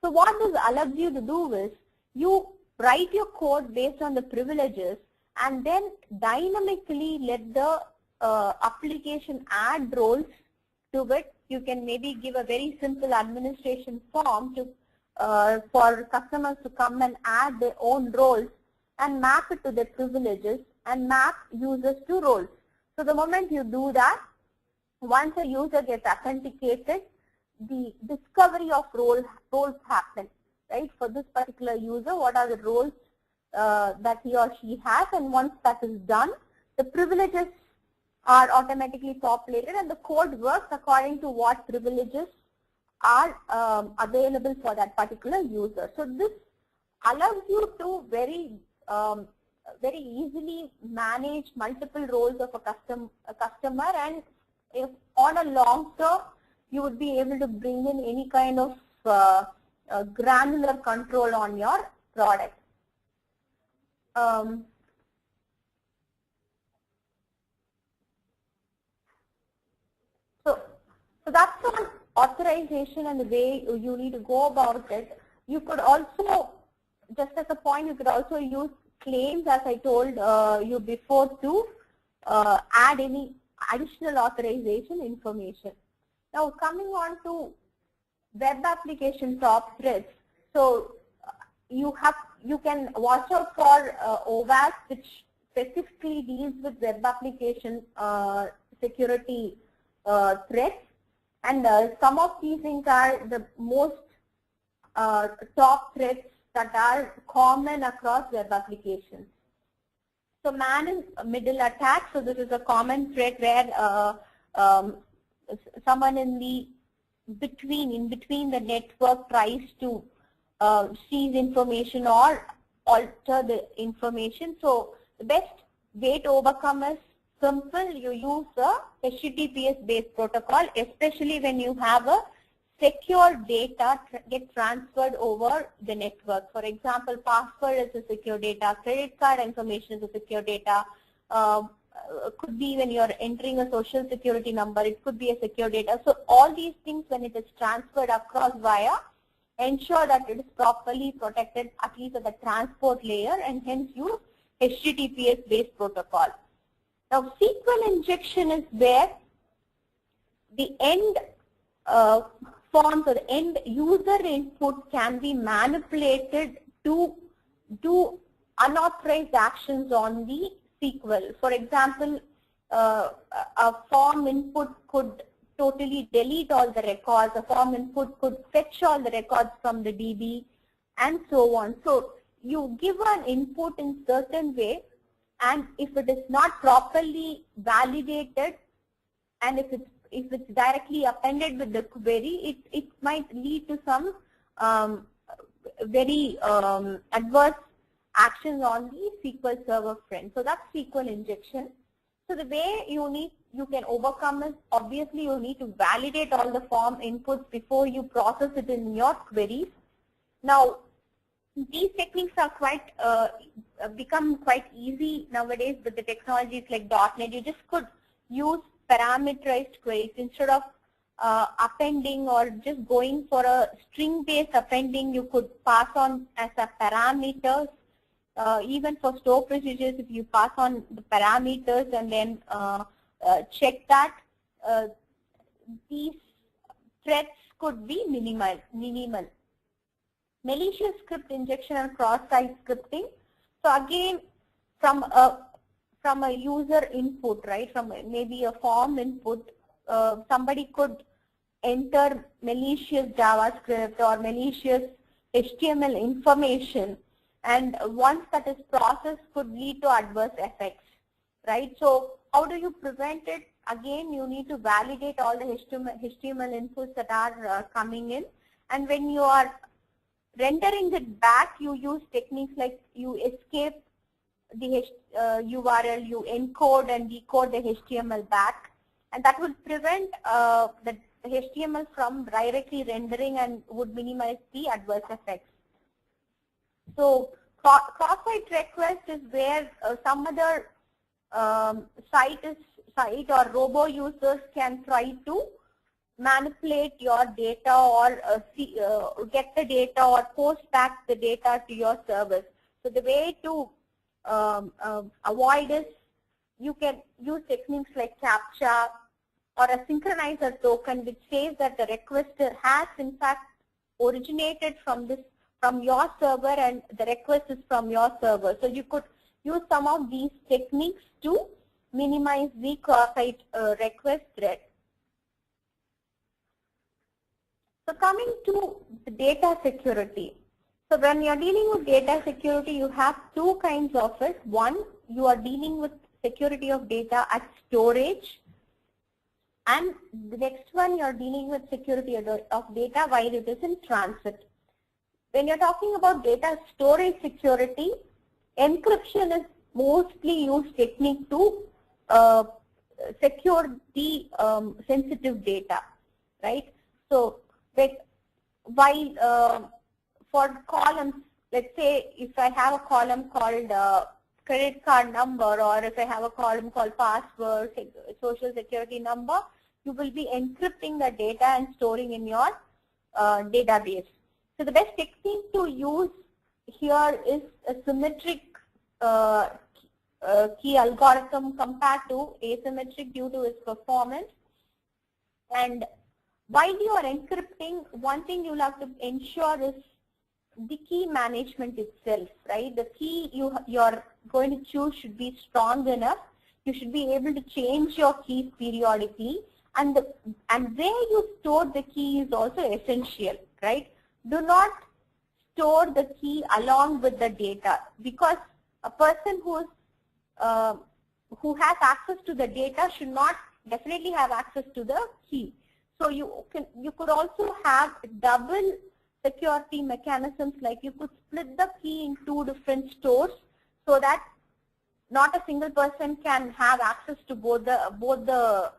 So what this allows you to do is, you write your code based on the privileges and then dynamically let the application add roles to it. You can maybe give a very simple administration form to for customers to come and add their own roles and map it to their privileges and map users to roles. So the moment you do that, once a user gets authenticated, the discovery of roles happen, right? For this particular user, what are the roles that he or she has, and once that is done, the privileges are automatically populated and the code works according to what privileges are available for that particular user. So this allows you to very easily manage multiple roles of a customer, and if on a long term you would be able to bring in any kind of granular control on your product. So that's on authorization and the way you need to go about it. You could also, just as a point, you could also use claims, as I told you before, to add any additional authorization information. Now coming on to web application top threats. So you can watch out for OWASP, which specifically deals with web application security threats, and some of these things are the most top threats that are common across web applications. So man-in-middle attack. So this is a common threat where someone in between the network tries to seize information or alter the information. So the best way to overcome is simple. You use a HTTPS based protocol, especially when you have a secure data get transferred over the network. For example, password is a secure data, credit card information is a secure data, could be when you're entering a social security number, it could be a secure data. So all these things, when it is transferred across via, ensure that it is properly protected at least at the transport layer, and hence use HTTPS based protocol. Now SQL injection is where the end forms or the end user input can be manipulated to do unauthorized actions on the SQL. For example, a form input could totally delete all the records, a form input could fetch all the records from the DB, and so on. So you give an input in certain way, and if it is not properly validated, and if it's directly appended with the query, it might lead to some very adverse actions on the SQL Server front. So that's SQL injection. So the way you can overcome is, obviously you need to validate all the form inputs before you process it in your queries. Now these techniques are quite become quite easy nowadays with the technologies like .NET. You just could use parameterized queries instead of appending or just going for a string-based appending. You could pass on as a parameters. Even for store procedures, if you pass on the parameters and then check that, these threats could be minimal. Malicious script injection and cross-site scripting. So again, from a user input, right, from maybe a form input, somebody could enter malicious JavaScript or malicious HTML information, and once that is processed could lead to adverse effects, right? So how do you prevent it? Again, you need to validate all the HTML inputs that are coming in, and when you are rendering it back, you use techniques like you escape the URL, you encode and decode the HTML back, and that will prevent the HTML from directly rendering and would minimize the adverse effects. So cross-site request is where some other site or robo users can try to manipulate your data or get the data or post back the data to your service. So the way to avoid is you can use techniques like CAPTCHA or a synchronizer token, which says that the request has in fact originated from your server and the request is from your server. So you could use some of these techniques to minimize the cross-site request threat. So coming to the data security. So when you're dealing with data security, you have two kinds of it. One, you are dealing with security of data at storage, and the next one you're dealing with security of data while it is in transit. When you're talking about data storage security, encryption is mostly used technique to secure the sensitive data, right? So while for columns, let's say if I have a column called credit card number, or if I have a column called password, social security number, you will be encrypting the data and storing in your database. So the best technique to use here is a symmetric key algorithm compared to asymmetric due to its performance. And while you are encrypting, one thing you'll have to ensure is the key management itself, right? The key you're going to choose should be strong enough. You should be able to change your keys periodically, and where you store the key is also essential, right? Do not store the key along with the data, because a person who has access to the data should not definitely have access to the key. So you could also have double security mechanisms, like you could split the key in two different stores so that not a single person can have access to both the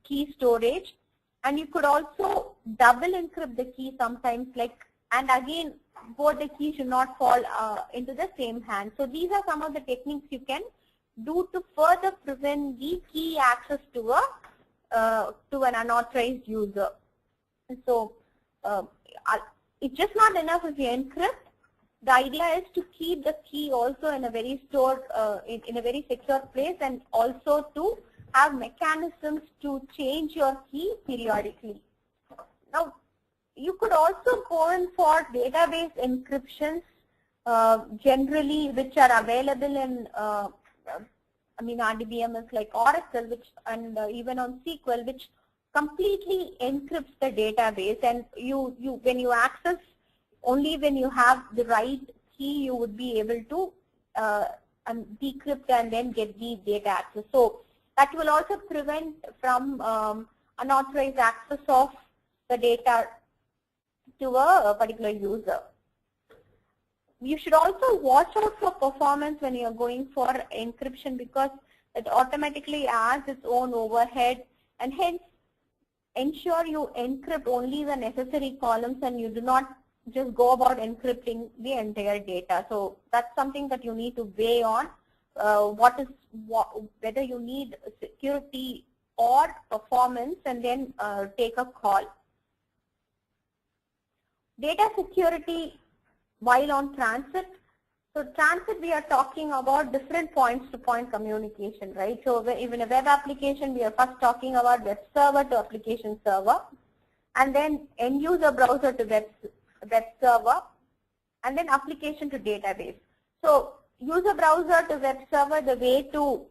key storage. And you could also double encrypt the key sometimes, and again both the keys should not fall into the same hand. So these are some of the techniques you can do to further prevent the key access to an unauthorized user. So it's just not enough if you encrypt. The idea is to keep the key also in a very stored, in a very secure place, and also to have mechanisms to change your key periodically. Now, you could also go in for database encryptions, generally which are available in RDBMS like Oracle, and even on SQL, which completely encrypts the database, and when you access, only when you have the right key you would be able to decrypt and then get the data access. So that will also prevent from unauthorized access of the data to a particular user. You should also watch out for performance when you are going for encryption, because it automatically adds its own overhead, and hence ensure you encrypt only the necessary columns and you do not just go about encrypting the entire data. So that's something that you need to weigh on, whether you need security or performance, and then take a call. Data security while on transit. So transit, we are talking about different point-to-point communication, right? So even a web application, we are first talking about web server to application server, and then end user browser to web server, and then application to database. So user browser to web server, the way to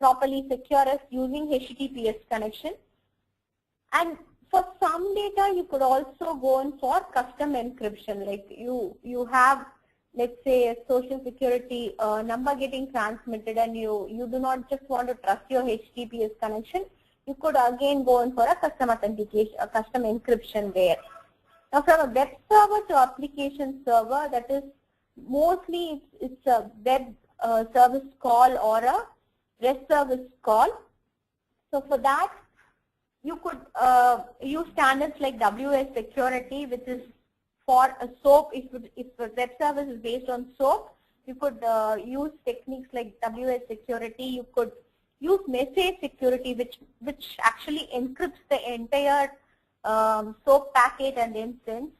properly secure is using HTTPS connection. And for some data, you could also go in for custom encryption, like you have, let's say, a social security number getting transmitted, and you do not just want to trust your HTTPS connection. You could again go in for a custom authentication, a custom encryption there. Now, from a web server to application server, that is mostly it's a web service call or a REST service call. So for that, you could use standards like WS security, which is for a SOAP. If the web service is based on SOAP, you could use techniques like WS security. You could use message security, which actually encrypts the entire SOAP packet and instance.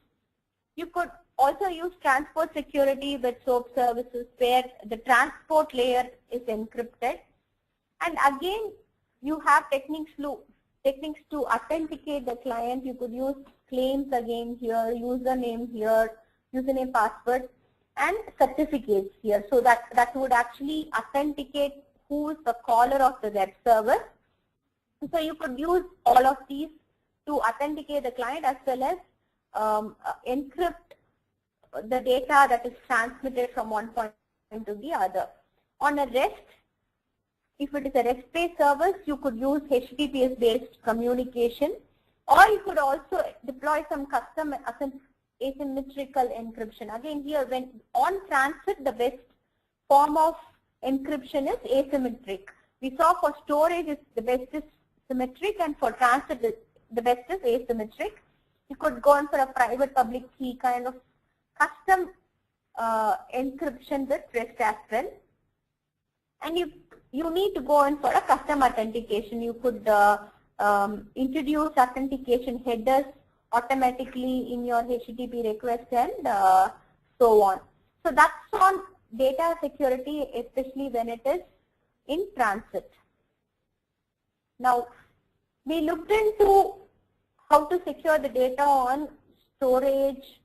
You could also use transport security with SOAP services where the transport layer is encrypted. And again, you have techniques to authenticate the client. You could use claims again here, username here, username password, and certificates here. So that would actually authenticate who is the caller of the web server. So you could use all of these to authenticate the client as well as encrypt the data that is transmitted from one point to the other. On a REST, if it is a REST-based service, you could use HTTPS-based communication, or you could also deploy some custom asymmetrical encryption. Again, here, when on transit, the best form of encryption is asymmetric. We saw for storage, the best is symmetric, and for transit, the best is asymmetric. You could go on for a private public key kind of custom encryption with REST as well. And you need to go in for a custom authentication. You could introduce authentication headers automatically in your HTTP request and so on. So that's on data security, especially when it is in transit. Now, we looked into how to secure the data on storage,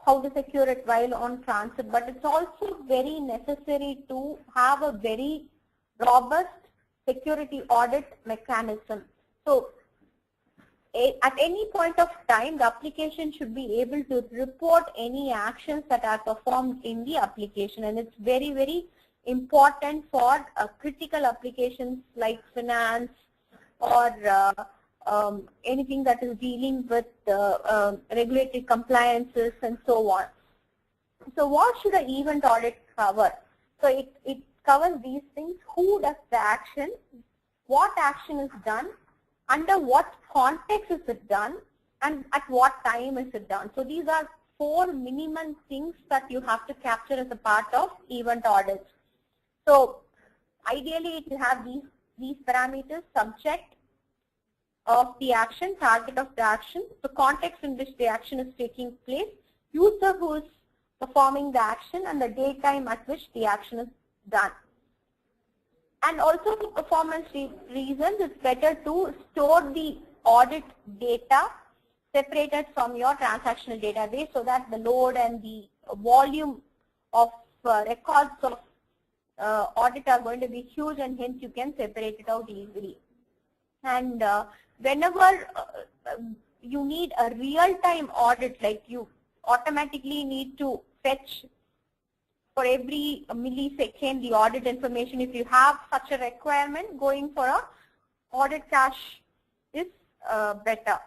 how to secure it while on transit, but it's also very necessary to have a very robust security audit mechanism. So at any point of time, the application should be able to report any actions that are performed in the application, and it's very, very important for critical applications like finance or anything that is dealing with regulatory compliances and so on. So what should an event audit cover? So it covers these things: who does the action, what action is done, under what context is it done, and at what time is it done. So these are 4 minimum things that you have to capture as a part of event audits. So ideally it will have these parameters: subject of the action, target of the action, the context in which the action is taking place, user who is performing the action, and the date time at which the action is done. And also for performance reasons, it's better to store the audit data separated from your transactional database so that the load and the volume of records of audit are going to be huge, and hence you can separate it out easily. And whenever you need a real-time audit, like you automatically need to fetch for every millisecond the audit information, if you have such a requirement, going for a audit cache is better.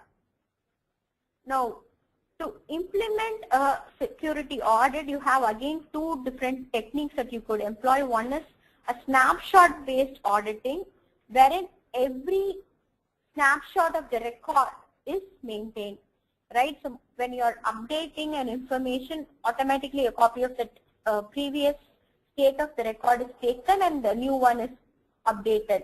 Now, to implement a security audit, you have again 2 different techniques that you could employ. One is a snapshot-based auditing, wherein every snapshot of the record is maintained, right? So when you are updating an information, automatically a copy of the previous state of the record is taken and the new one is updated.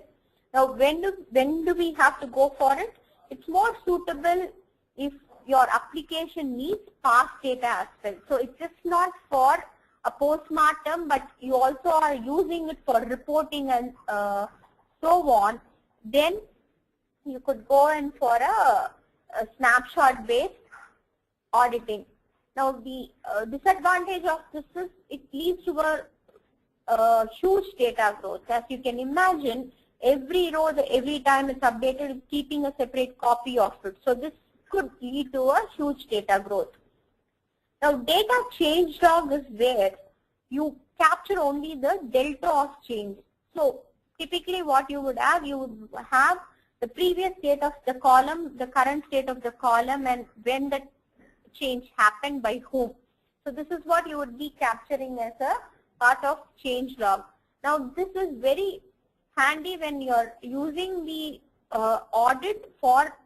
Now, when do we have to go for it? It's more suitable if your application needs past data as well. So it's just not for a postmortem, but you also are using it for reporting and so on. Then you could go in for a snapshot-based auditing. Now, the disadvantage of this is it leads to a huge data growth. As you can imagine, every row, every time it's updated, it's keeping a separate copy of it. So this could lead to a huge data growth. Now, data change log is where you capture only the delta of change. So typically what you would have the previous state of the column, the current state of the column, and when the change happened by whom. So this is what you would be capturing as a part of change log. Now this is very handy when you are using the audit for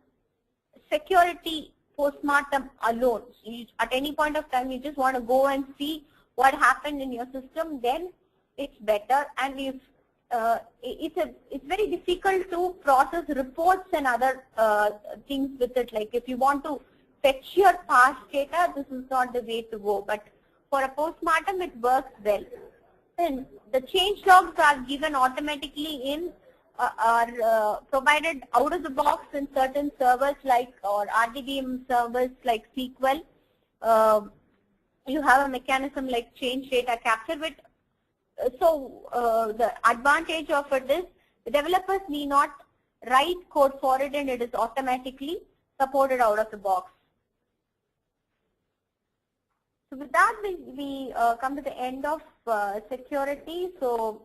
security postmortem alone. At any point of time, you just want to go and see what happened in your system, then it's better. And if it's very difficult to process reports and other things with it. Like if you want to fetch your past data, this is not the way to go. But for a postmortem, it works well. And the change logs are given automatically in are provided out of the box in certain servers like or RDBM servers like SQL. You have a mechanism like change data capture with. So the advantage of it is the developers need not write code for it, and it is automatically supported out of the box. So with that, we come to the end of security. So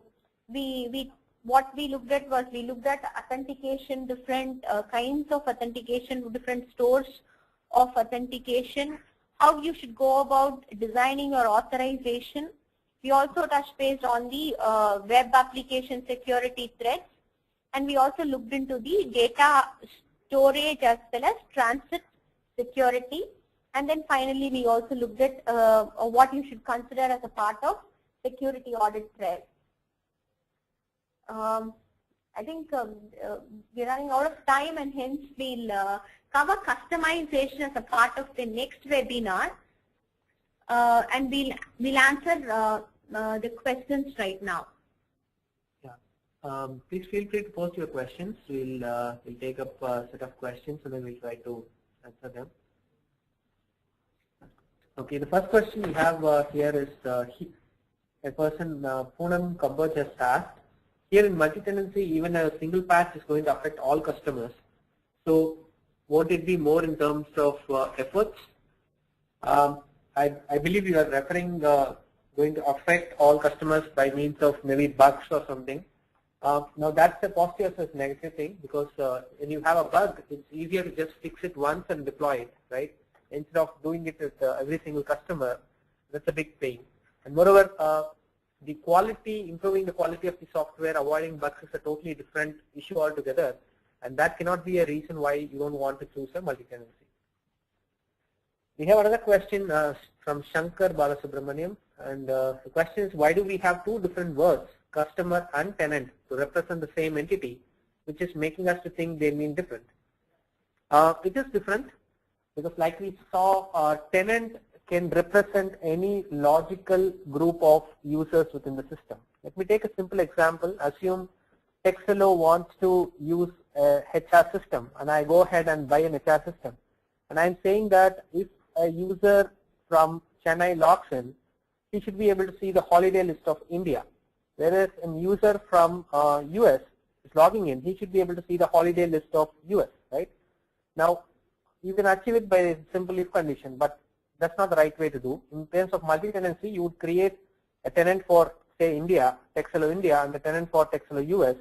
what we looked at was we looked at authentication, different kinds of authentication, different stores of authentication, how you should go about designing your authorization. We also touched base on the web application security threats, and we also looked into the data storage as well as transit security. And then finally, we also looked at what you should consider as a part of security audit threat. I think we're running out of time, and hence we'll cover customization as a part of the next webinar, and we'll answer the questions right now. Yeah. Please feel free to post your questions. We'll take up a set of questions and then we'll try to answer them. Okay, the first question we have here is a person, Poonam Kamboj, has asked, here in multi-tenancy, even a single patch is going to affect all customers. So won't it be more in terms of efforts? I believe you are referring going to affect all customers by means of maybe bugs or something. Now that's a positive as a negative thing, because when you have a bug, it's easier to just fix it once and deploy it, right? Instead of doing it with every single customer, that's a big pain. And moreover, the quality, improving the quality of the software, avoiding bugs is a totally different issue altogether, and that cannot be a reason why you don't want to choose a multi-tenancy. We have another question from Shankar Balasubramaniam, and the question is, why do we have two different words, customer and tenant, to represent the same entity, which is making us to think they mean different? It is different because, like we saw, tenant can represent any logical group of users within the system. Let me take a simple example. Assume Texelo wants to use a HR system, and I go ahead and buy an HR system. And I'm saying that if a user from Chennai logs in, he should be able to see the holiday list of India. Whereas a user from US is logging in, he should be able to see the holiday list of US, right? Now, you can achieve it by a simple if condition, but that's not the right way to do. In terms of multi-tenancy, you would create a tenant for, say, India, Texelo India, and the tenant for Texelo US,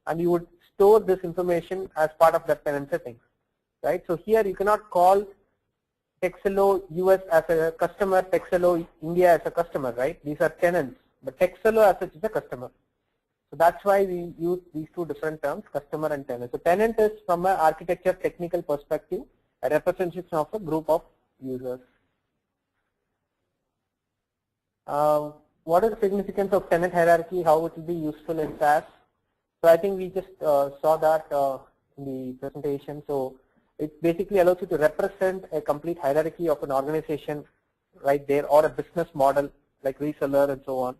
and you would store this information as part of that tenant settings, right? So here you cannot call Texelo US as a customer, Texelo India as a customer, right? These are tenants, but Texelo as such is a customer. So that's why we use these two different terms, customer and tenant. So tenant is, from an architecture technical perspective, a representation of a group of users. What is the significance of tenant hierarchy? How it will be useful in SaaS? So I think we just saw that in the presentation. So it basically allows you to represent a complete hierarchy of an organization right there, or a business model like reseller and so on.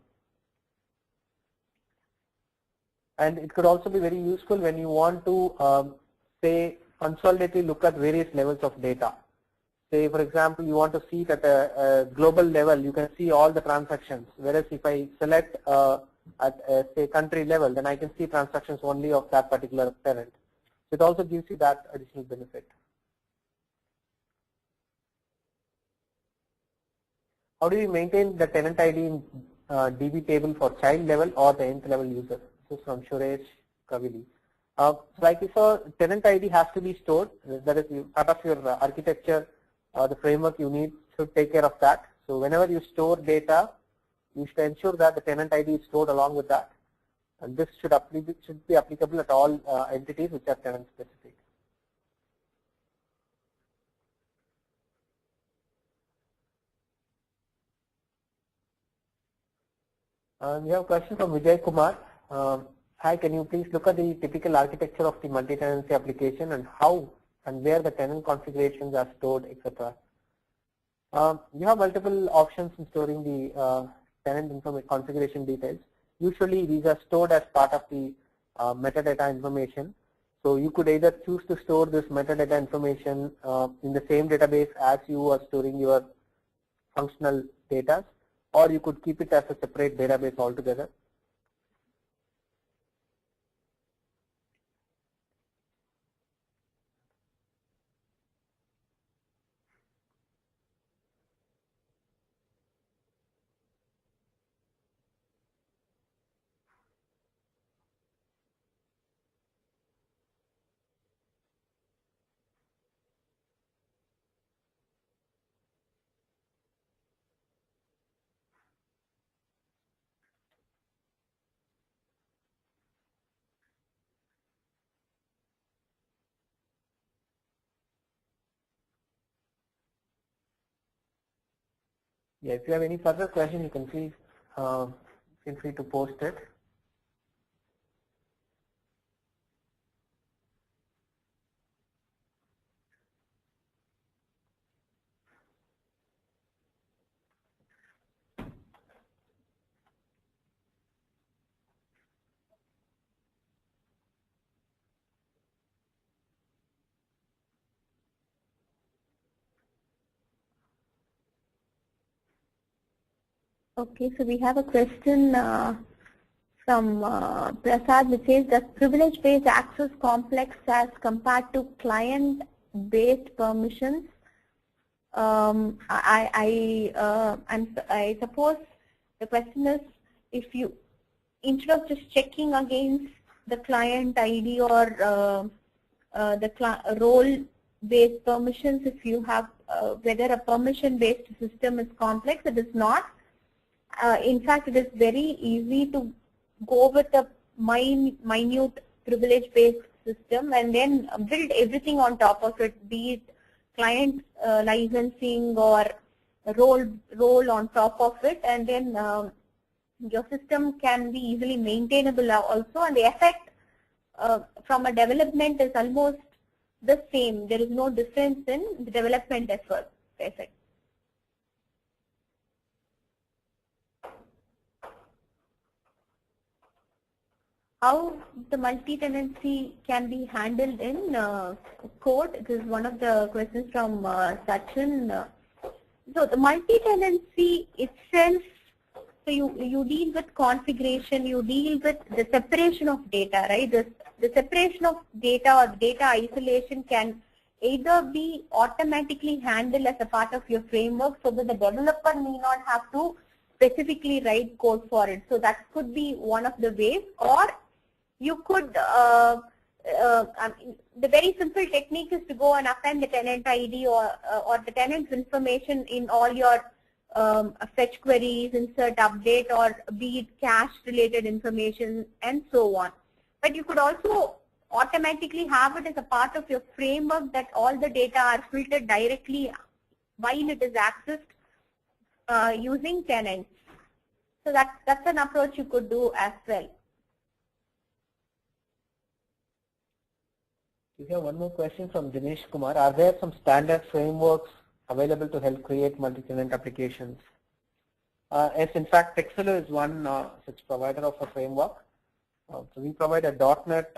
And it could also be very useful when you want to say consolidatively look at various levels of data. Say, for example, you want to see that at a global level, you can see all the transactions. Whereas if I select at a, say, country level, then I can see transactions only of that particular tenant. So it also gives you that additional benefit. How do you maintain the tenant ID in DB table for child level or the nth level user? This is from Suresh Kavili. Like we saw, tenant ID has to be stored. That is part of your architecture. The framework you need should take care of that. So whenever you store data, you should ensure that the tenant ID is stored along with that. And this should be applicable at all entities which are tenant specific. We have a question from Vijay Kumar. hi, can you please look at the typical architecture of the multi-tenancy application and how and where the tenant configurations are stored, etc. You have multiple options in storing the tenant configuration details. Usually these are stored as part of the metadata information. So you could either choose to store this metadata information in the same database as you are storing your functional data, or you could keep it as a separate database altogether. Yeah, if you have any further questions, you can please feel free to post it. Okay, so we have a question from Prasad, which says, does privilege-based access complex as compared to client-based permissions? I suppose the question is, if you, instead of just checking against the client ID or the role-based permissions, if you have whether a permission-based system is complex, it is not. In fact, it is very easy to go with a minute privilege-based system and then build everything on top of it, be it client licensing or role on top of it, and then your system can be easily maintainable also, and the effect from a development is almost the same. There is no difference in the development effort. How the multi-tenancy can be handled in code? This is one of the questions from Sachin. So the multi-tenancy itself, so you deal with configuration, you deal with the separation of data, right? The separation of data or data isolation can either be automatically handled as a part of your framework so that the developer may not have to specifically write code for it. So that could be one of the ways, or you could, the very simple technique is to go and append the tenant ID or the tenant's information in all your fetch queries, insert, update, or be it cache related information and so on. But you could also automatically have it as a part of your framework that all the data are filtered directly while it is accessed using tenants. So that's an approach you could do as well. We have one more question from Dinesh Kumar. Are there some standard frameworks available to help create multi-tenant applications? Yes, in fact, Texelo is one such provider of a framework. So we provide a .NET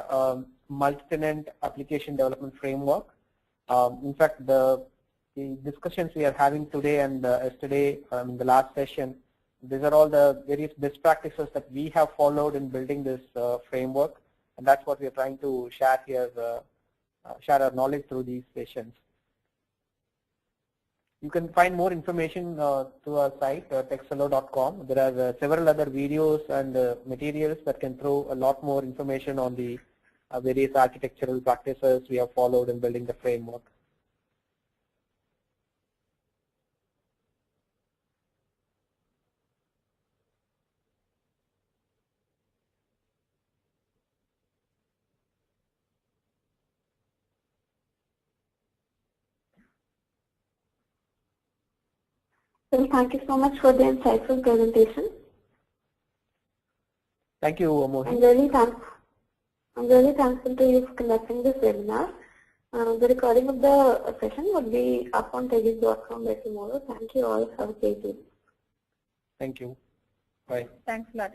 multi-tenant application development framework. In fact, the discussions we are having today and yesterday in the last session, these are all the various best practices that we have followed in building this framework, and that's what we are trying to share here, share our knowledge through these sessions. You can find more information through our site, texelo.com. There are several other videos and materials that can throw a lot more information on the various architectural practices we have followed in building the framework. Well, thank you so much for the insightful presentation. Thank you, Mohit. And really thanks I'm really thankful to you for conducting this webinar. The recording of the session will be up on techies.com by tomorrow. Thank you all. Have a great day. Thank you. Bye. Thanks a lot.